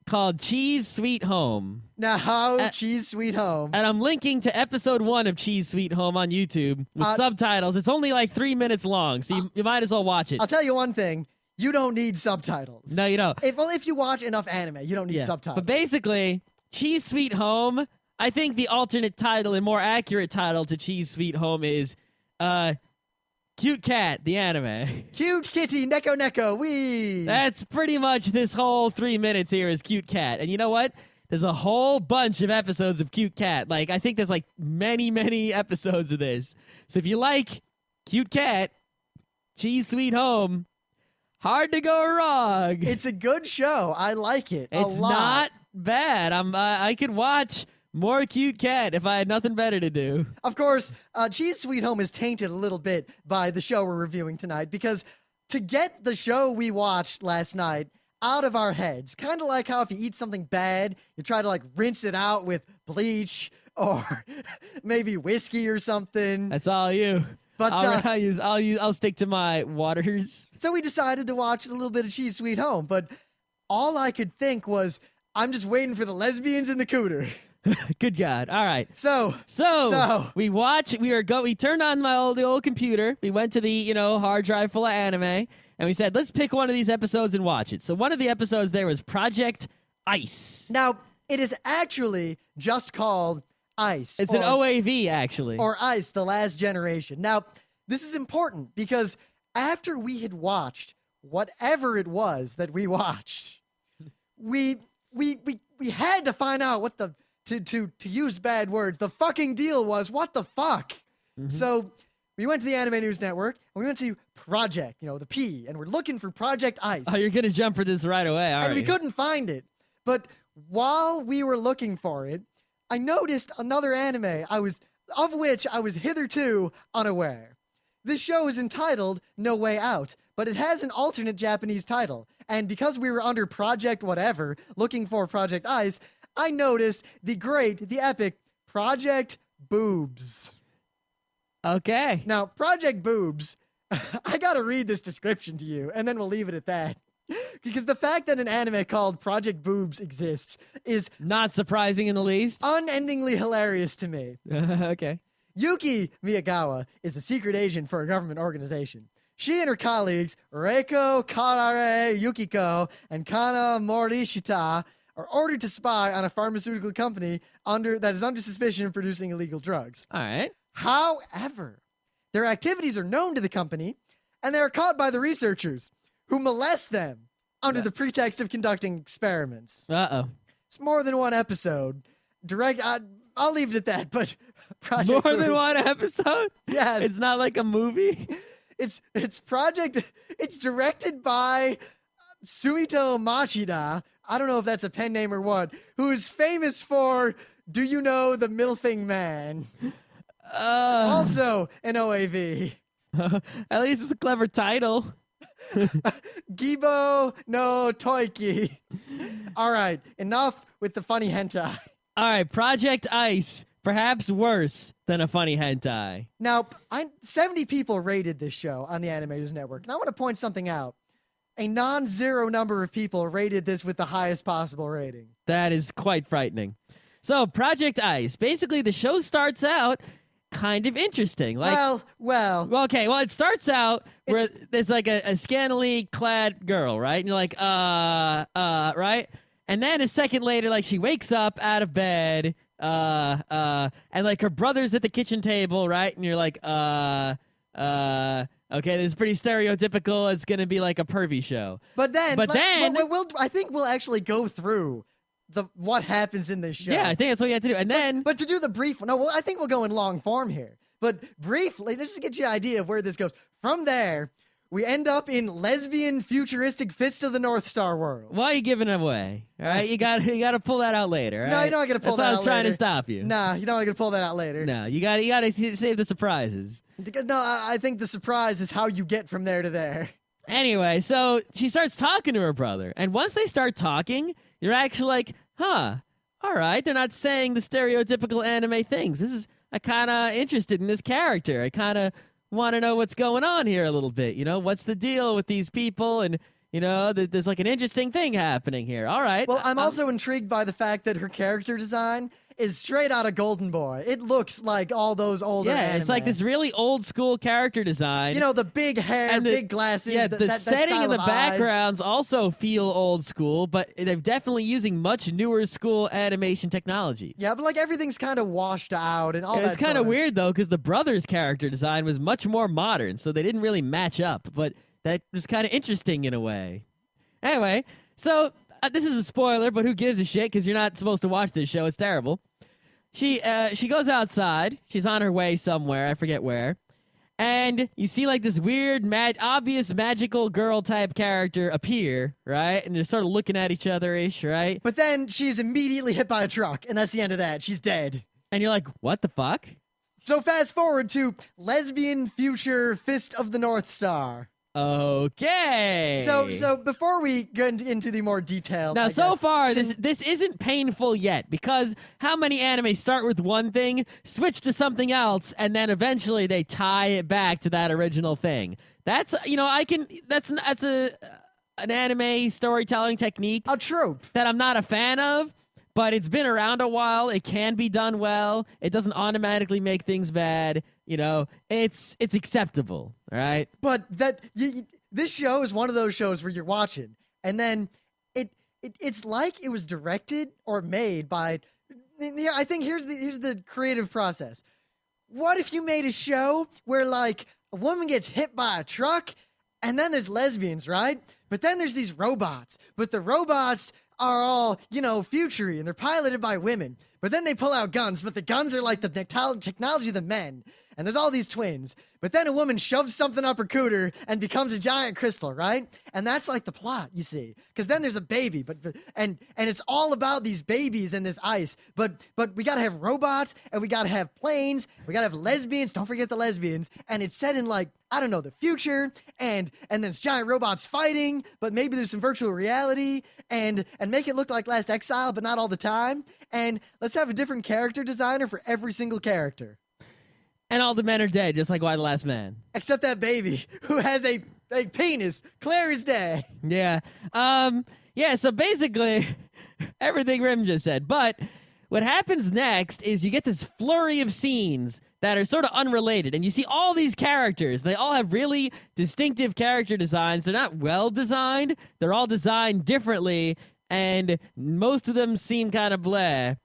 called Cheese Sweet Home. now Cheese Sweet Home. And I'm linking to episode 1 of Cheese Sweet Home on YouTube with subtitles. It's only like 3 minutes long, so you might as well watch it. I'll tell you one thing: you don't need subtitles. No, you don't. If you watch enough anime, you don't need Yeah. subtitles. But basically, Cheese Sweet Home, I think the alternate title and more accurate title to Cheese Sweet Home is Cute Cat, the anime. Cute kitty, neko neko, wee. That's pretty much this whole 3 minutes here is Cute Cat. And you know what? There's a whole bunch of episodes of Cute Cat. Like, I think there's like many, many episodes of this. So if you like Cute Cat, Cheese Sweet Home, hard to go wrong. It's a good show. I like it. It's a lot. not bad. I could watch more Cute Cat if I had nothing better to do. Of course, Cheese Sweet Home is tainted a little bit by the show we're reviewing tonight because to get the show we watched last night out of our heads, kind of like how if you eat something bad, you try to like rinse it out with bleach or maybe whiskey or something. That's all you. But I'll stick to my waters. so we decided to watch a little bit of Cheese Sweet Home, but all I could think was, I'm just waiting for the lesbians in the cooter. Good God. All right. So we turned on the old computer. We went to the, hard drive full of anime, and we said, let's pick one of these episodes and watch it. So one of the episodes there was Project Ice. now it is actually just called Ice. It's an OAV, actually. Or Ice, The Last Generation. Now, this is important because after we had watched whatever it was that we watched, we had to find out what the to use bad words, the fucking deal was. What the fuck? Mm-hmm. So we went to the Anime News Network and we went to Project, the P, and we're looking for Project Ice. Oh, you're gonna jump for this right away, and we couldn't find it. But while we were looking for it, I noticed another anime of which I was hitherto unaware. This show is entitled No Way Out, but it has an alternate Japanese title. And because we were under Project whatever, looking for Project Ice, I noticed the epic Project Boobs. Okay. Now, Project Boobs, I gotta read this description to you, and then we'll leave it at that. Because the fact that an anime called Project Boobs exists is Not surprising in the least. unendingly hilarious to me. Okay. Yuki Miyagawa is a secret agent for a government organization. She and her colleagues, Reiko Karare Yukiko and Kana Morishita, are ordered to spy on a pharmaceutical company that is under suspicion of producing illegal drugs. All right. However, their activities are known to the company, and they are caught by the researchers, who molest them under the pretext of conducting experiments. Uh-oh. It's more than one episode. I'll leave it at that, but Project More than Boobs. one episode? Yes. It's not like a movie? It's directed by Sumito Machida. I don't know if that's a pen name or what, who is famous for Do You Know the Milfing Man? Also an OAV. At least it's a clever title. Gibo no Toiki. All right, enough with the funny hentai. All right, Project Ice, perhaps worse than a funny hentai. Now, 70 people rated this show on the Animators Network, and I want to point something out. A non-zero number of people rated this with the highest possible rating. That is quite frightening. So, Project Ice, basically the show starts out kind of interesting. Like, well. Okay, well, it starts out where there's like a scantily clad girl, right? And you're like, right? And then a second later, like, she wakes up out of bed, and like her brother's at the kitchen table, right? And you're like, okay, this is pretty stereotypical. It's gonna be like a pervy show. But then I think we'll actually go through what happens in this show. Yeah, I think that's what you have to do. And then, but to do the brief, I think we'll go in long form here. But briefly, just to get you an idea of where this goes. From there, we end up in lesbian futuristic Fist of the North Star world. why are you giving it away? All right, you got to pull that out later. Right? No, you're not gonna pull that out. That's why I was trying later. to stop you. Nah, you're not gonna pull that out later. No, you got to save the surprises. No, I think the surprise is how you get from there to there. Anyway, so she starts talking to her brother, and once they start talking, you're actually like, huh, all right, they're not saying the stereotypical anime things. I kind of interested in this character. I kind of want to know what's going on here a little bit. You know, what's the deal with these people? And, you know, there's like an interesting thing happening here. All right. Well, I'm also intrigued by the fact that her character design is straight out of Golden Boy. It looks like all those older anime. It's like this really old school character design. You know, the big hair, and big glasses. Yeah, that the setting style and the of backgrounds also feel old school, but they're definitely using much newer school animation technology. Yeah, but like everything's kind of washed out and all that. It's kind of weird though, because the brothers' character design was much more modern, so they didn't really match up. But that was kind of interesting in a way. Anyway, so this is a spoiler, but who gives a shit? Because you're not supposed to watch this show. It's terrible. She goes outside. She's on her way somewhere. I forget where. And you see like this weird, obvious magical girl type character appear, right? And they're sort of looking at each other-ish, right? But then she's immediately hit by a truck, and that's the end of that. She's dead. And you're like, what the fuck? So fast forward to lesbian future Fist of the North Star. Okay. So before we get into the more detailed, now, so far this isn't painful yet, because how many anime start with one thing, switch to something else, and then eventually they tie it back to that original thing. That's that's an anime storytelling technique, a trope that I'm not a fan of. But it's been around a while. It can be done well. It doesn't automatically make things bad. You know, it's acceptable, all right? But this show is one of those shows where you're watching, and then it's like it was directed or made by. I think here's the creative process. What if you made a show where like a woman gets hit by a truck, and then there's lesbians, right? But then there's these robots, but the robots are all, futury, and they're piloted by women. But then they pull out guns, but the guns are like the technology of the men. And there's all these twins. But then a woman shoves something up her cooter and becomes a giant crystal, right? And that's like the plot, you see. Because then there's a baby, and it's all about these babies and this ice. But we gotta have robots, and we gotta have planes, we gotta have lesbians, don't forget the lesbians, and it's set in like, I don't know, the future, and then it's giant robots fighting, but maybe there's some virtual reality, and make it look like Last Exile, but not all the time. And let's have a different character designer for every single character. And all the men are dead, just like Y the Last Man. Except that baby, who has a penis, clear as day. Yeah. So basically, everything Rim just said. But what happens next is you get this flurry of scenes that are sort of unrelated. And you see all these characters. They all have really distinctive character designs. They're not well designed. They're all designed differently. And most of them seem kind of bleh.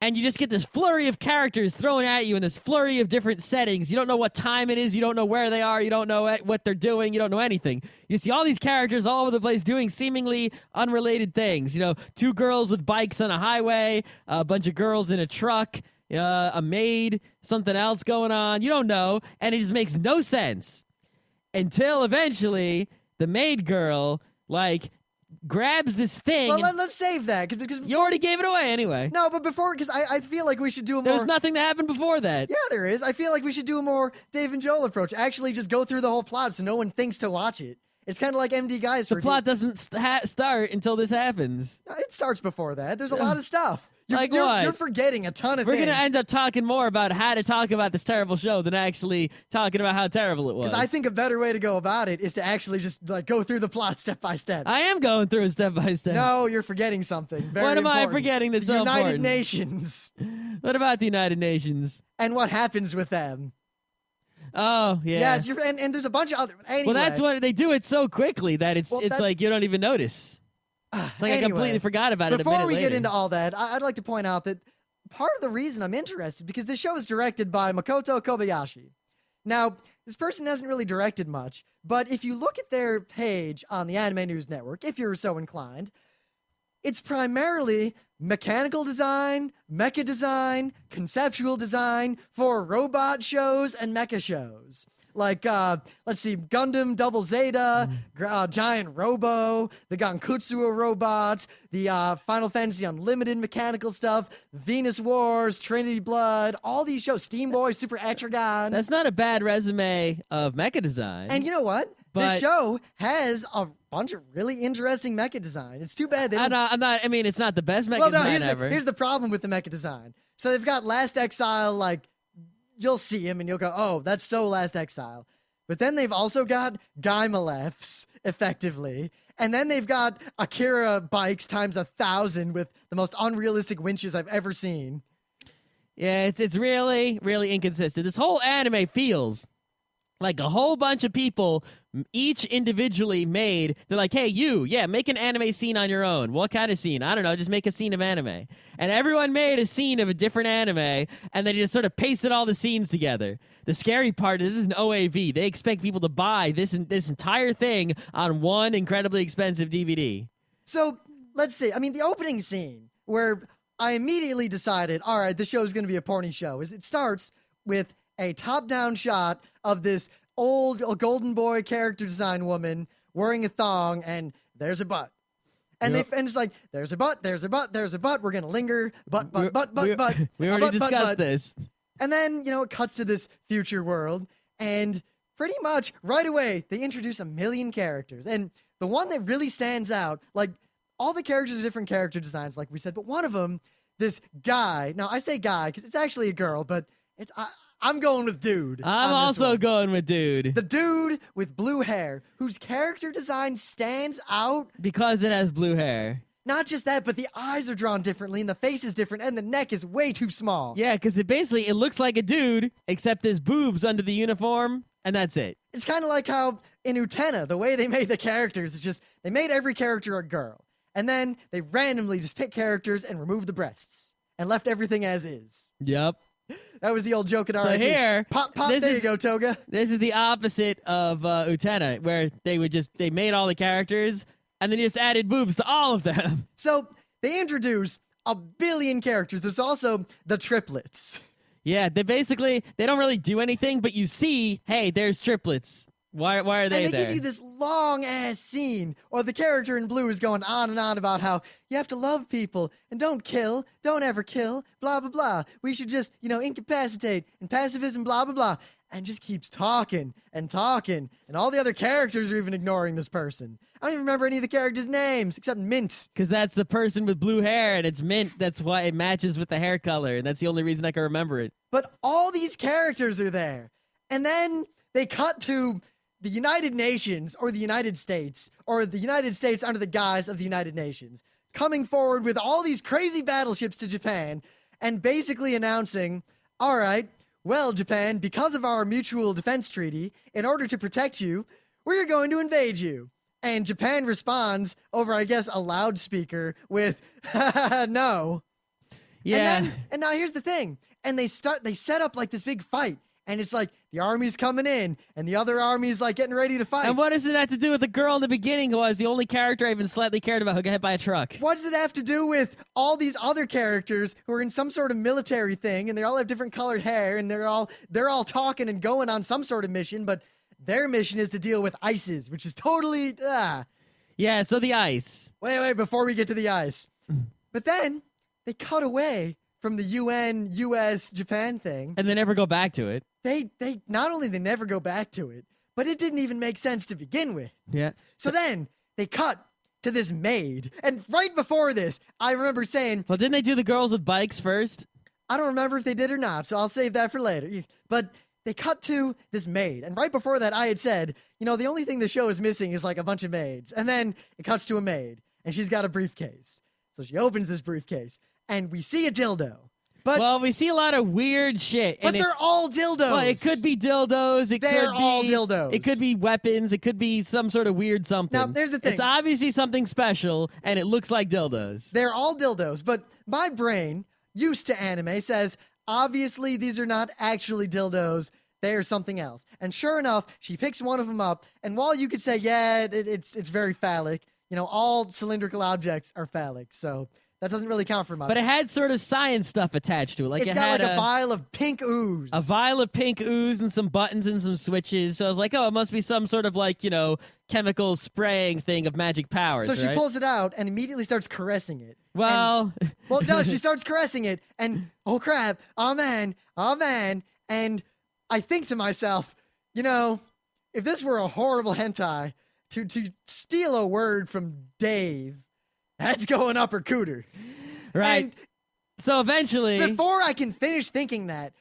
And you just get this flurry of characters thrown at you in this flurry of different settings. You don't know what time it is. You don't know where they are. You don't know what they're doing. You don't know anything. You see all these characters all over the place doing seemingly unrelated things. Two girls with bikes on a highway, a bunch of girls in a truck, a maid, something else going on. You don't know. And it just makes no sense until eventually the maid girl, grabs this thing. Well, let's save that because You already gave it away anyway. no, but before because I feel like we should do a more. There's nothing that happened before that. Yeah, there is. I feel like we should do a more Dave and Joel approach. Actually, just go through the whole plot so no one thinks to watch it. It's kind of like MD Guys. The plot doesn't start until this happens. It starts before that. There's a lot of stuff. Like what? You're forgetting a ton of We're things. going to end up talking more about how to talk about this terrible show than actually talking about how terrible it was. Because I think a better way to go about it is to actually just like go through the plot step by step. I am going through it step by step. No, you're forgetting something. Very What am I important. forgetting that's The so United important? Nations What about the United Nations? and what happens with them. Oh, yeah. Yes, and there's a bunch of other. Anyway, Well, that's what they do it so quickly that it's like you don't even notice. It's like I completely forgot about it a minute Before we later. get into all that, I'd like to point out that part of the reason I'm interested because this show is directed by Makoto Kobayashi. Now, this person hasn't really directed much, but if you look at their page on the Anime News Network, if you're so inclined, it's primarily mechanical design, mecha design, conceptual design for robot shows and mecha shows. Like, let's see, Gundam Double Zeta, Giant Robo, the Gankutsuo robots, the Final Fantasy Unlimited mechanical stuff, Venus Wars, Trinity Blood, all these shows, Steam Boy, Super Etrigan. That's not a bad resume of mecha design. And you know what? But- this show has a bunch of really interesting mecha design. It's too bad they didn't... I mean, it's not the best mecha Well, no, design ever. here's the problem with the mecha design. So they've got Last Exile, like, you'll see him and you'll go, oh, that's so Last Exile. But then they've also got Guy Malefs, effectively. And then they've got Akira bikes times 1,000 with the most unrealistic winches I've ever seen. Yeah, it's really, really inconsistent. This whole anime feels like a whole bunch of people, each individually made. They're like, hey, make an anime scene on your own. What kind of scene? I don't know, just make a scene of anime. And everyone made a scene of a different anime, and they just sort of pasted all the scenes together. The scary part is this is an OAV. They expect people to buy this entire thing on one incredibly expensive DVD. So let's see. I mean, the opening scene where I immediately decided, all right, this show is going to be a porny show. Is it starts with a top-down shot of this old golden boy character design woman wearing a thong, and there's a butt. And and it's like, there's a butt, there's a butt, there's a butt. We're going to linger. Butt. We already butt, discussed butt. this. And then, it cuts to this future world, and pretty much right away, they introduce a million characters. And the one that really stands out, like, all the characters are different character designs, like we said, but one of them, this guy, now I say guy because it's actually a girl, but I'm going with dude. I'm on this also one. going with dude. The dude with blue hair, whose character design stands out. Because it has blue hair. Not just that, but the eyes are drawn differently, and the face is different, and the neck is way too small. Yeah, because it looks like a dude, except there's boobs under the uniform, and that's it. It's kind of like how in Utena, the way they made the characters, it's just they made every character a girl. And then they randomly just picked characters and removed the breasts and left everything as is. Yep. That was the old joke at So RIT. here, Pop, this there is- you go, Toga. This is the opposite of Utena, where they made all the characters, and then just added boobs to all of them. So they introduce a billion characters. There's also the triplets. Yeah, they don't really do anything, but you see, hey, there's triplets. Why are they And they there? give you this long ass scene, or the character in blue is going on and on about how you have to love people and don't kill, don't ever kill, blah blah blah. We should just, incapacitate and pacifism, blah blah blah, and just keeps talking and talking, and all the other characters are even ignoring this person. I don't even remember any of the characters' names except Mint. Because that's the person with blue hair, and it's mint. That's why it matches with the hair color, and that's the only reason I can remember it. But all these characters are there, and then they cut to the United Nations or the United States or the United States under the guise of the United Nations coming forward with all these crazy battleships to Japan and basically announcing, all right, well, Japan, because of our mutual defense treaty, in order to protect you, we're going to invade you. And Japan responds over, I guess, a loudspeaker with, no. Yeah. And now here's the thing. And they set up like this big fight. And it's like the army's coming in, and the other army's like getting ready to fight. And what does it have to do with the girl in the beginning who was the only character I even slightly cared about who got hit by a truck? What does it have to do with all these other characters who are in some sort of military thing, and they all have different colored hair, and they're all talking and going on some sort of mission, but their mission is to deal with ISIS, which is totally Yeah, so the ice. Wait, before we get to the ice. But then they cut away from the UN, US, Japan thing. And they never go back to it. They not only they never go back to it, but it didn't even make sense to begin with. Yeah. So then they cut to this maid. And right before this, I remember saying, Well, didn't they do the girls with bikes first? I don't remember if they did or not, so I'll save that for later. But they cut to this maid. And right before that, I had said, the only thing the show is missing is like a bunch of maids. And then it cuts to a maid, and she's got a briefcase. So she opens this briefcase, and we see a dildo. But Well, we see a lot of weird shit. but and they're all dildos. well, it could be dildos. They're all dildos. It could be weapons. It could be some sort of weird something. Now, there's the thing. It's obviously something special, and it looks like dildos. They're all dildos, but my brain, used to anime, says, obviously these are not actually dildos. They are something else. And sure enough, she picks one of them up, and while you could say, yeah, it's very phallic, all cylindrical objects are phallic, so that doesn't really count for much. But it had sort of science stuff attached to it. Like It's it got had like a vial of pink ooze. a vial of pink ooze and some buttons and some switches. So I was like, oh, it must be some sort of like, chemical spraying thing of magic powers. So she right? pulls it out and immediately starts caressing it. Well, Well, no, she starts caressing it, and oh crap, oh man, and I think to myself, if this were a horrible hentai, to steal a word from Dave, that's going up her cooter. right. And So eventually, before I can finish thinking that,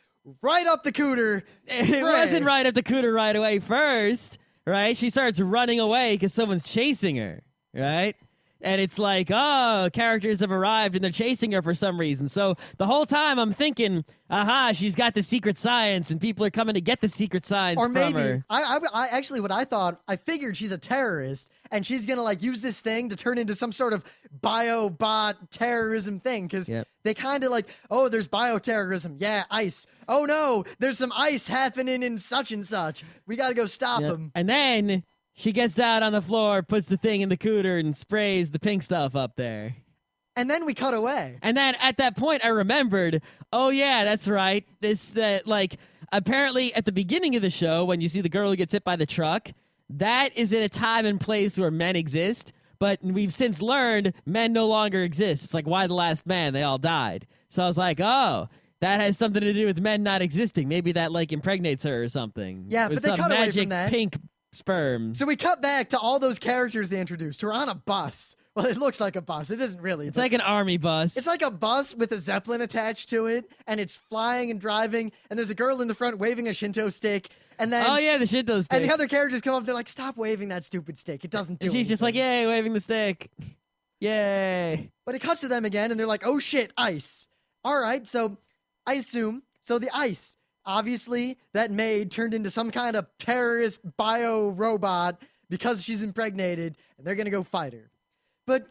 right up the cooter, it spray. wasn't right at the cooter right away first, right? She starts running away because someone's chasing her, right? And it's like, oh, characters have arrived and they're chasing her for some reason. So the whole time I'm thinking, aha, she's got the secret science and people are coming to get the secret science Or from maybe, her. I actually, what I thought, I figured she's a terrorist and she's going to use this thing to turn into some sort of bio-bot terrorism thing. Because Yep. they kind of oh, there's bioterrorism. Yeah, ice. Oh no, there's some ice happening in such and such. We got to go stop Yep. them. And then she gets down on the floor, puts the thing in the cooter and sprays the pink stuff up there. And then we cut away. And then at that point, I remembered, oh, yeah, that's right. Apparently at the beginning of the show, when you see the girl who gets hit by the truck, that is in a time and place where men exist. But we've since learned men no longer exist. It's like, why the last man? They all died. So I was like, oh, that has something to do with men not existing. Maybe that impregnates her or something. Yeah, With but they some cut away magic from that. pink sperm. So we cut back to all those characters they introduced who are on a bus. Well, it looks like a bus. It isn't really. It's but like an army bus. it's like a bus with a Zeppelin attached to it, and it's flying and driving, and there's a girl in the front waving a Shinto stick, and then oh, yeah, the Shinto stick. and the other characters come up, they're like, stop waving that stupid stick. It doesn't do And she's just like, anything." yay, waving the stick. Yay. But it cuts to them again, and they're like, oh shit, ice. All right, so I assume, the ice. Obviously, that maid turned into some kind of terrorist bio-robot because she's impregnated, and they're gonna go fight her. But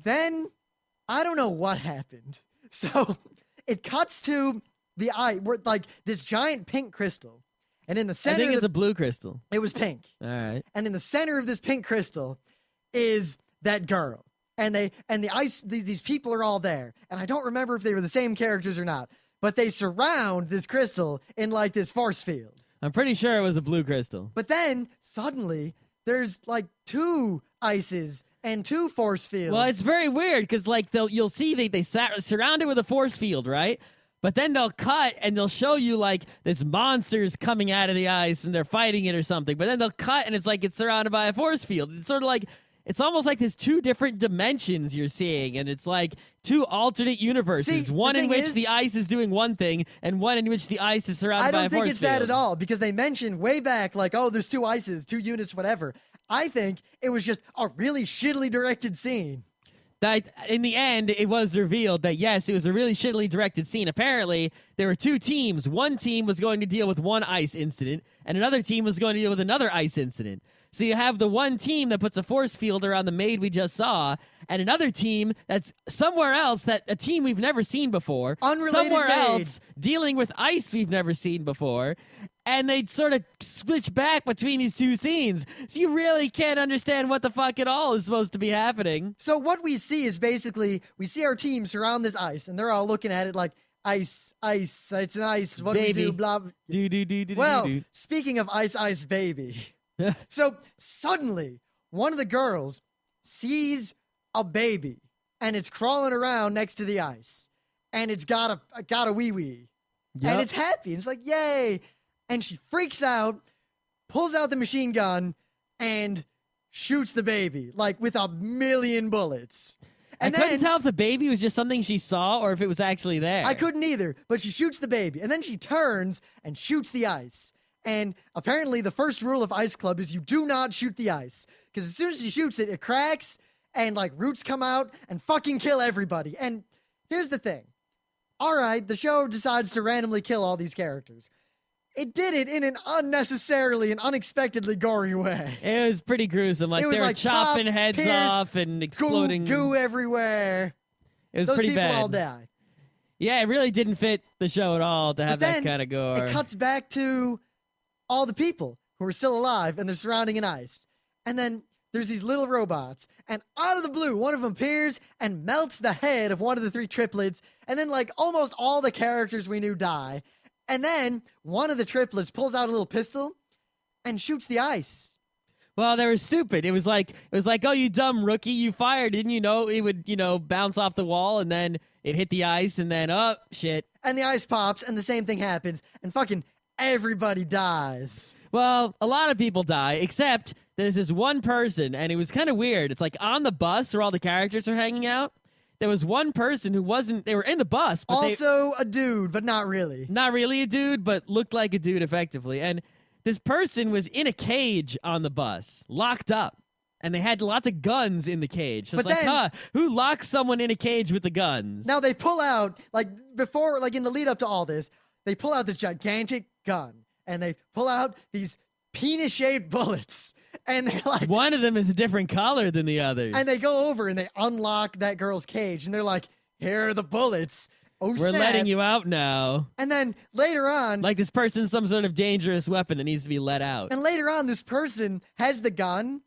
then, I don't know what happened. So, it cuts to the eye, where, this giant pink crystal. And in the I center think of it's a blue crystal. it was pink. All right. And in the center of this pink crystal is that girl. And the ice, these people are all there. And I don't remember if they were the same characters or not. But they surround this crystal in this force field. I'm pretty sure it was a blue crystal. But then, suddenly, there's two ices and two force fields. Well, it's very weird because you'll see they surround it with a force field, right? But then they'll cut and they'll show you this monster's coming out of the ice and they're fighting it or something. But then they'll cut and it's it's surrounded by a force field. It's sort of it's almost like there's two different dimensions you're seeing, and it's two alternate universes. See, one the in thing which is- the ice is doing one thing, and one in which the ice is surrounded I by a don't think force it's that field. at all because they mentioned way back, oh, there's two ices, two units, whatever. I think it was just a really shittily directed scene. That in the end, it was revealed that yes, it was a really shittily directed scene. Apparently, there were two teams. One team was going to deal with one ice incident, and another team was going to deal with another ice incident. So you have the one team that puts a force field around the maid we just saw, and another team that's somewhere else, that a team we've never seen before, Unrelated somewhere maid. else dealing with ice we've never seen before. And they sort of switch back between these two scenes. So you really can't understand what the fuck at all is supposed to be happening. So what we see is basically, we see our team surround this ice, and they're all looking at it like, ice, ice, it's an ice, what Baby. do we do, blah, blah. Do. Well, speaking of ice, ice, baby. So suddenly, one of the girls sees a baby, and it's crawling around next to the ice, and it's got a wee-wee, and it's happy, and it's like, yay, and she freaks out, pulls out the machine gun, and shoots the baby, like, with 1,000,000 bullets. And I couldn't tell if the baby was just something she saw or if it was actually there. I couldn't either, but she shoots the baby, and then she turns and shoots the ice. And apparently the first rule of Ice Club is you do not shoot the ice, because as soon as she shoots it, it cracks, and, like, roots come out and fucking kill everybody. And here's the thing. All right, the show decides to randomly kill all these characters. It did it in an unnecessarily and unexpectedly gory way. It was pretty gruesome. Like, It was they were like chopping pop, heads pierce, off and exploding. Goo everywhere. It was Those pretty people bad. all die. Yeah, it really didn't fit the show at all to have But that then kind of gore. It cuts back to all the people who are still alive, and they're surrounding an ice. And then there's these little robots, and out of the blue, one of them appears and melts the head of one of the 3 triplets, and then, like, almost all the characters we knew die. And then one of the triplets pulls out a little pistol and shoots the ice. Well, they were stupid. It was like, oh, you dumb rookie, you fired. Didn't you know it would, bounce off the wall and then it hit the ice and then, oh, shit. And the ice pops, and the same thing happens, and fucking everybody dies. Well, a lot of people die, except there's this one person, and it was kind of weird. It's like on the bus where all the characters are hanging out. There was one person who wasn't, they were in the bus. But Also a dude, but not really. Not really a dude, but looked like a dude effectively. And this person was in a cage on the bus, locked up. And they had lots of guns in the cage. So it's But like, then- who locks someone in a cage with the guns? Now they pull out, like, before, like, in the lead up to all this, they pull out this gigantic gun, and they pull out these penis-shaped bullets, and they're like, One of them is a different color than the others. and they go over and they unlock that girl's cage, and they're like, here are the bullets. Oh, We're snap. letting you out now. And then later on, Like this person's some sort of dangerous weapon that needs to be let out. and later on, this person has the gun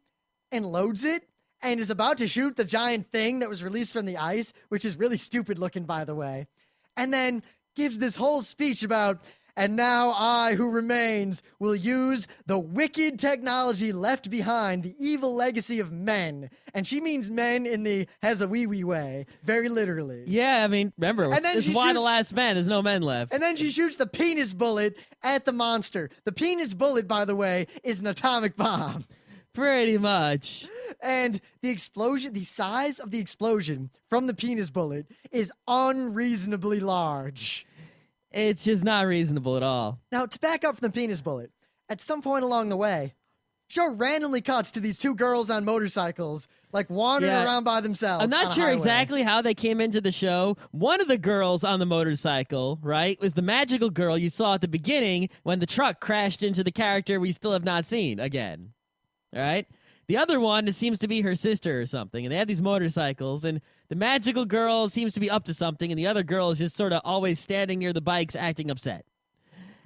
and loads it and is about to shoot the giant thing that was released from the ice, which is really stupid looking, by the way. And then gives this whole speech about, and now I, who remains, will use the wicked technology left behind, the evil legacy of men. And she means men in the has a wee-wee way, very literally. Yeah, I mean, remember, And then it's she why the shoots- last man. There's no men left. And then she shoots the penis bullet at the monster. The penis bullet, by the way, is an atomic bomb. Pretty much. And the explosion, the size of the explosion from the penis bullet is unreasonably large. It's just not reasonable at all. Now, to back up from the penis bullet, at some point along the way, show randomly cuts to these 2 girls on motorcycles, like wandering Yeah. around by themselves. I'm on not a sure highway. exactly how they came into the show. One of the girls on the motorcycle, right, was the magical girl you saw at the beginning when the truck crashed into the character we still have not seen again. All right? The other one seems to be her sister or something, and they have these motorcycles, and the magical girl seems to be up to something, and the other girl is just sort of always standing near the bikes acting upset.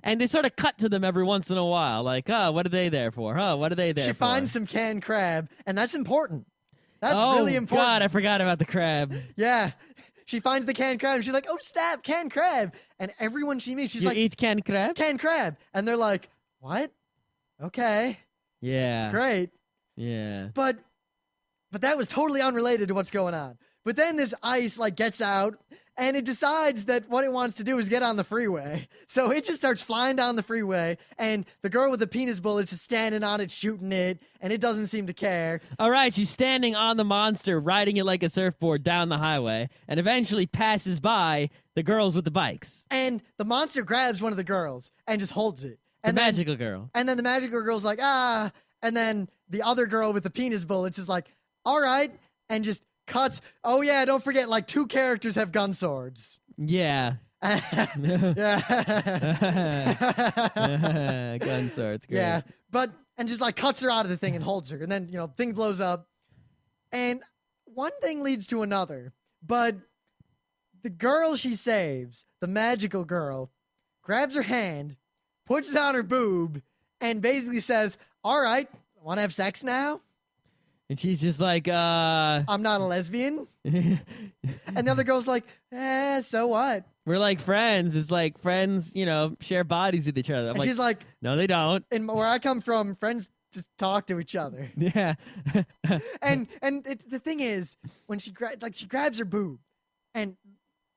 And they sort of cut to them every once in a while, like, what are they there for? What are they there She for? finds some canned crab, and that's important. That's oh, really important. God, I forgot about the crab. Yeah. She finds the canned crab, and she's like, oh, snap, canned crab. And everyone she meets, she's You like, eat canned crab? canned crab. And they're like, what? Okay, Yeah. great. Yeah. But that was totally unrelated to what's going on. But then this ice, like, gets out, and it decides that what it wants to do is get on the freeway. So it just starts flying down the freeway, and the girl with the penis bullets is standing on it, shooting it, and it doesn't seem to care. All right, she's standing on the monster, riding it like a surfboard down the highway, and eventually passes by the girls with the bikes. And the monster grabs one of the girls and just holds it. The And then, magical girl. and then the magical girl's like, ah. And then the other girl with the penis bullets is like, all right, and just cuts. Oh, yeah, don't forget, like, 2 characters have gun swords. Yeah. Yeah. Gun swords. Great. Yeah. But, and just like cuts her out of the thing and holds her. And then, thing blows up. And one thing leads to another. But the girl she saves, the magical girl, grabs her hand, puts it on her boob, and basically says, all right, want to have sex now? And she's just like, I'm not a lesbian. And the other girl's like, so what? we're like friends. It's like friends, share bodies with each other. I'm And like, she's like, no, they don't. and where I come from, friends just talk to each other. Yeah. And the thing is, when she grabs her boob, and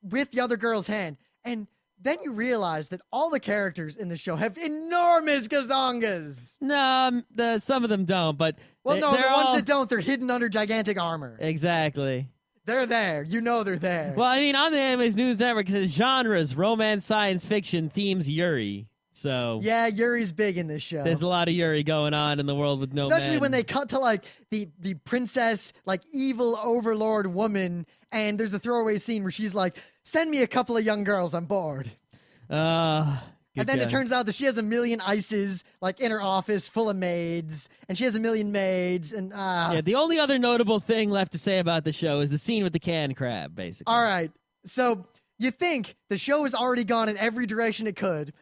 with the other girl's hand, and then you realize that all the characters in the show have enormous gazongas. No, some of them don't, but Well, no, they're the ones all... that don't, they're hidden under gigantic armor. Exactly. They're there. You know they're there. Well, I mean, on the Anime's News Network, it says genres, romance, science fiction, themes, Yuri. So yeah, Yuri's big in this show. there's a lot of Yuri going on in the world with no Especially men. when they cut to like the princess, like evil overlord woman, and there's a throwaway scene where she's like, "Send me a couple of young girls, I'm bored." And then it turns out that she has a million ices, like in her office, full of maids, and she has a million maids, and Yeah, the only other notable thing left to say about the show is the scene with the can crab, basically. All right, so you think the show has already gone in every direction it could,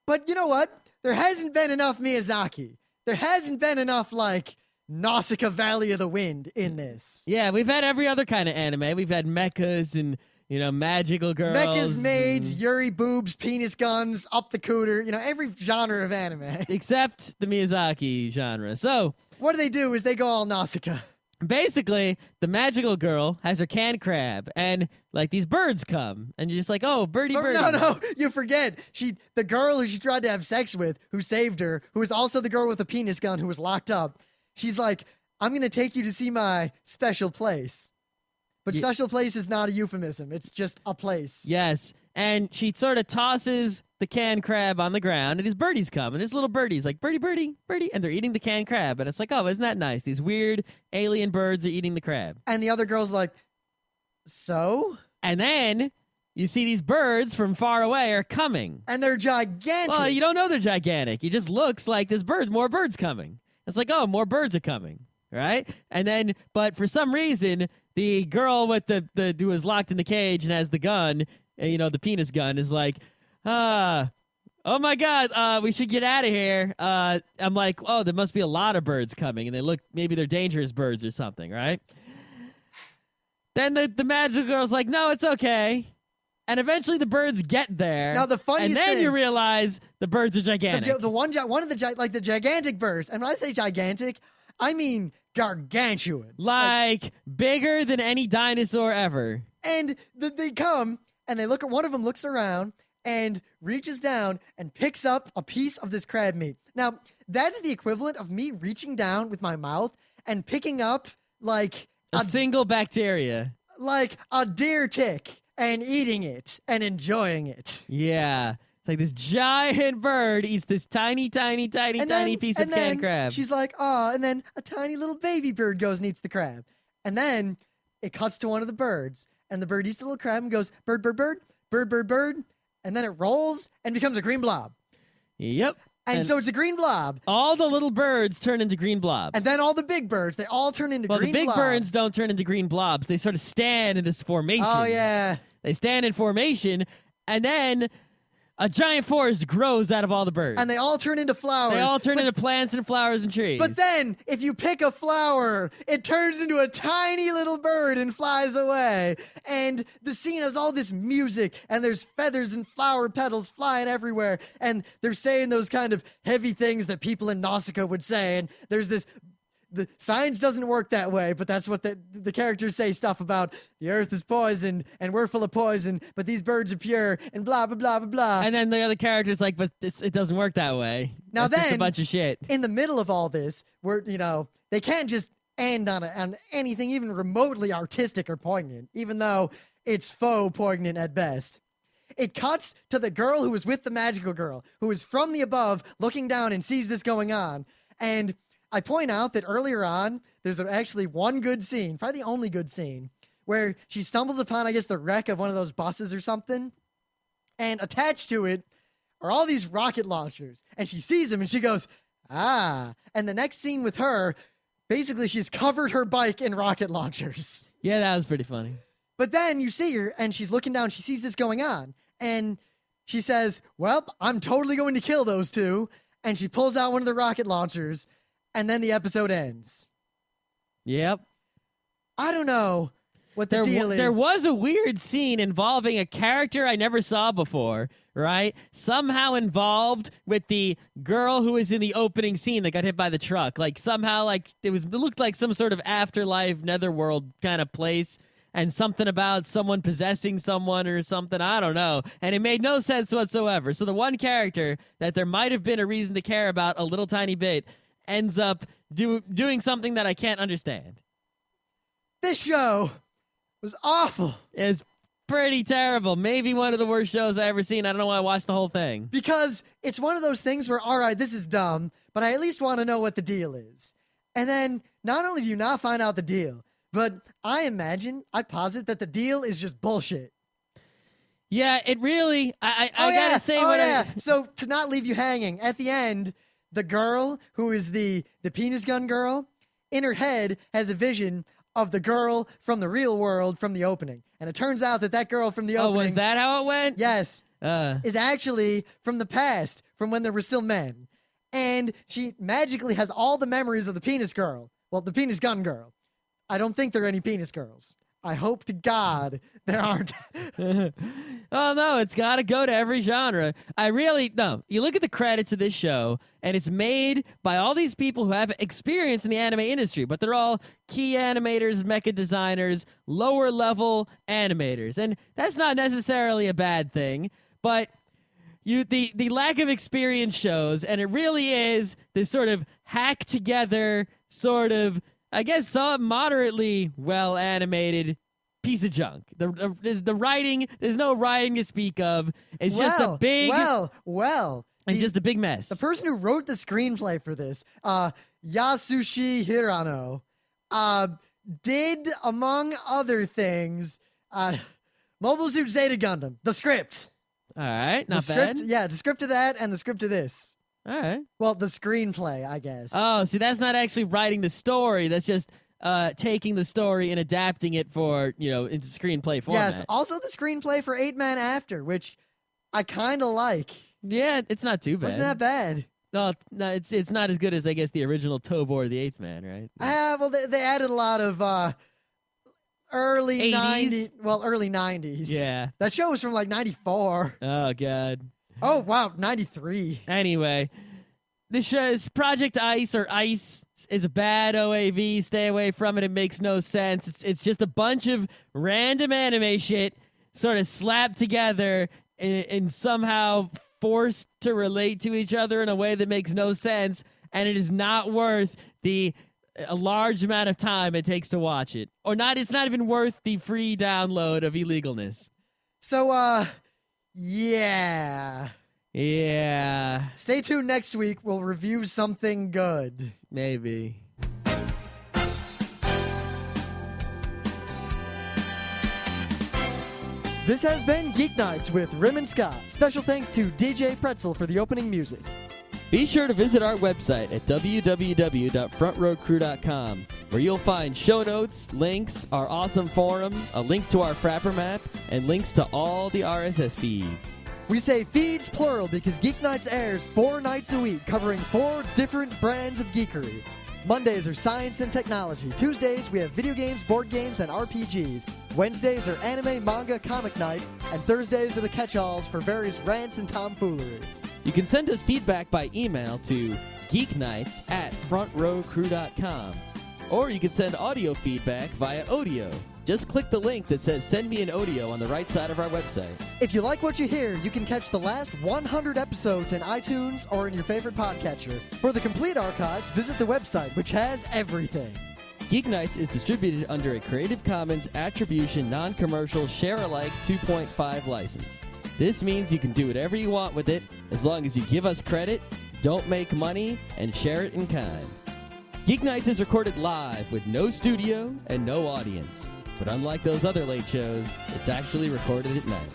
but you know what? There hasn't been enough Miyazaki. There hasn't been enough, like, Nausicaa Valley of the Wind in this. Yeah, we've had every other kind of anime. We've had mechas and, magical girls. Mechas, maids, Yuri boobs, penis guns, up the cooter, every genre of anime. Except the Miyazaki genre. So, What do is they go all Nausicaa. basically, the magical girl has her can crab, and, these birds come, and you're just like, oh, birdie, Oh, birdie. no, you forget. The girl who she tried to have sex with, who saved her, who was also the girl with the penis gun who was locked up, she's like, I'm going to take you to see my special place. But special place is not a euphemism. It's just a place. Yes, and she sort of tosses the can crab on the ground, and these birdies come, and there's little birdies like, birdie, birdie, birdie, and they're eating the can crab, and it's like, oh, isn't that nice? These weird alien birds are eating the crab. And the other girl's like, so? And then you see these birds from far away are coming. And they're gigantic. Well, you don't know they're gigantic. It just looks like there's more birds coming. It's like, oh, more birds are coming, right? And then, but for some reason, the girl with who was locked in the cage and has the gun, the penis gun, is like, oh my God, we should get out of here. I'm like, oh, there must be a lot of birds coming, and maybe they're dangerous birds or something, right? Then the magical girl's like, no, it's okay. And eventually the birds get there. Now the funniest and then thing, you realize the birds are gigantic. one of the gigantic birds, and when I say gigantic, I mean gargantuan. Like bigger than any dinosaur ever. And they come, and they look at one of them, looks around, and reaches down and picks up a piece of this crab meat. Now, that is the equivalent of me reaching down with my mouth and picking up, like, A single bacteria. like a deer tick and eating it and enjoying it. Yeah. It's like this giant bird eats this tiny piece of canned crab. She's like, oh, and then a tiny little baby bird goes and eats the crab. And then it cuts to one of the birds, and the bird eats the little crab and goes, bird, bird, bird, bird, bird, bird. And then it rolls and becomes a green blob. Yep. And so it's a green blob. All the little birds turn into green blobs. And then all the big birds, they all turn into green blobs. Well, the big birds don't turn into green blobs. They sort of stand in this formation. Oh, yeah. They stand in formation, and then a giant forest grows out of all the birds. And they all turn into flowers. They all turn into plants and flowers and trees. But then, if you pick a flower, it turns into a tiny little bird and flies away. And the scene has all this music, and there's feathers and flower petals flying everywhere. And they're saying those kind of heavy things that people in Nausicaa would say. And there's this... The science doesn't work that way, but that's what the characters say stuff about. The earth is poisoned, and we're full of poison, but these birds are pure, and blah, blah, blah, blah, blah. And then the other character's like, but it doesn't work that way. Now That's just a then- bunch of shit. In the middle of all this, where, they can't just end on anything even remotely artistic or poignant, even though it's faux poignant at best. It cuts to the girl who was with the magical girl, who is from the above, looking down and sees this going on. And I point out that earlier on, there's actually one good scene, probably the only good scene, where she stumbles upon, I guess, the wreck of one of those buses or something, and attached to it are all these rocket launchers, and she sees them, and she goes, ah. And the next scene with her, basically she's covered her bike in rocket launchers. Yeah, that was pretty funny. But then you see her, and she's looking down, she sees this going on, and she says, well, I'm totally going to kill those two, and she pulls out one of the rocket launchers, and then the episode ends. Yep. I don't know. what the deal is. There was a weird scene involving a character I never saw before, right? Somehow involved with the girl who was in the opening scene that got hit by the truck. Like somehow, like it looked like some sort of afterlife, netherworld kind of place. And something about someone possessing someone or something, I don't know. And it made no sense whatsoever. So the one character that there might have been a reason to care about a little tiny bit ends up doing something that I can't understand. This show was awful. It's pretty terrible. Maybe one of the worst shows I ever seen. I don't know why I watched the whole thing. Because it's one of those things where, all right, this is dumb, but I at least want to know what the deal is. And then not only do you not find out the deal, but I posit that the deal is just bullshit. Yeah, it really, I gotta say So to not leave you hanging, at the end, the girl who is the penis gun girl, in her head has a vision of the girl from the real world from the opening. And it turns out that girl from the opening... Oh, was that how it went? Yes. Is actually from the past, from when there were still men. And she magically has all the memories of the penis girl. Well, the penis gun girl. I don't think there are any penis girls. I hope to God there aren't. Oh, no, it's got to go to every genre. No. You look at the credits of this show, and it's made by all these people who have experience in the anime industry, but they're all key animators, mecha designers, lower-level animators. And that's not necessarily a bad thing, but the lack of experience shows, and it really is this sort of hack-together sort of, I guess, moderately well-animated piece of junk. The writing, there's no writing to speak of. It's just a big... It's just a big mess. The person who wrote the screenplay for this, Yasushi Hirano, did, among other things, Mobile Suit Zeta Gundam, the script. All right, not bad. Yeah, the script of that and the script of this. All right. Well, the screenplay, I guess. Oh, see, that's not actually writing the story. That's just taking the story and adapting it for, into screenplay format. Yes, also the screenplay for 8 Man After, which I kind of like. Yeah, it's not too bad. Wasn't that bad? No, it's not as good as, I guess, the original Tobor the 8th Man, right? Well, they added a lot of early 80s? 90s. Well, early 90s. Yeah. That show was from like 94. Oh, God. Oh, wow, 93. Anyway, this show's Project Ice, or Ice, is a bad OAV. Stay away from it. It makes no sense. It's just a bunch of random anime shit sort of slapped together and somehow forced to relate to each other in a way that makes no sense, and it is not worth a large amount of time it takes to watch it. Or not, it's not even worth the free download of illegalness. So, yeah. Yeah. Stay tuned next week. We'll review something good. Maybe. This has been Geeknights with Rim and Scott. Special thanks to DJ Pretzel for the opening music. Be sure to visit our website at www.frontrowcrew.com, where you'll find show notes, links, our awesome forum, a link to our Frapper map, and links to all the RSS feeds. We say feeds plural because Geeknights airs 4 nights a week, covering 4 different brands of geekery. Mondays are science and technology. Tuesdays, we have video games, board games, and RPGs. Wednesdays are anime, manga, comic nights. And Thursdays are the catch-alls for various rants and tomfoolery. You can send us feedback by email to geeknights@frontrowcrew.com. Or you can send audio feedback via Odeo. Just click the link that says Send Me an Audio on the right side of our website. If you like what you hear, you can catch the last 100 episodes in iTunes or in your favorite podcatcher. For the complete archives, visit the website, which has everything. Geeknights is distributed under a Creative Commons Attribution Non-Commercial Share-alike 2.5 license. This means you can do whatever you want with it as long as you give us credit, don't make money, and share it in kind. Geeknights is recorded live with no studio and no audience. But unlike those other late shows, it's actually recorded at night.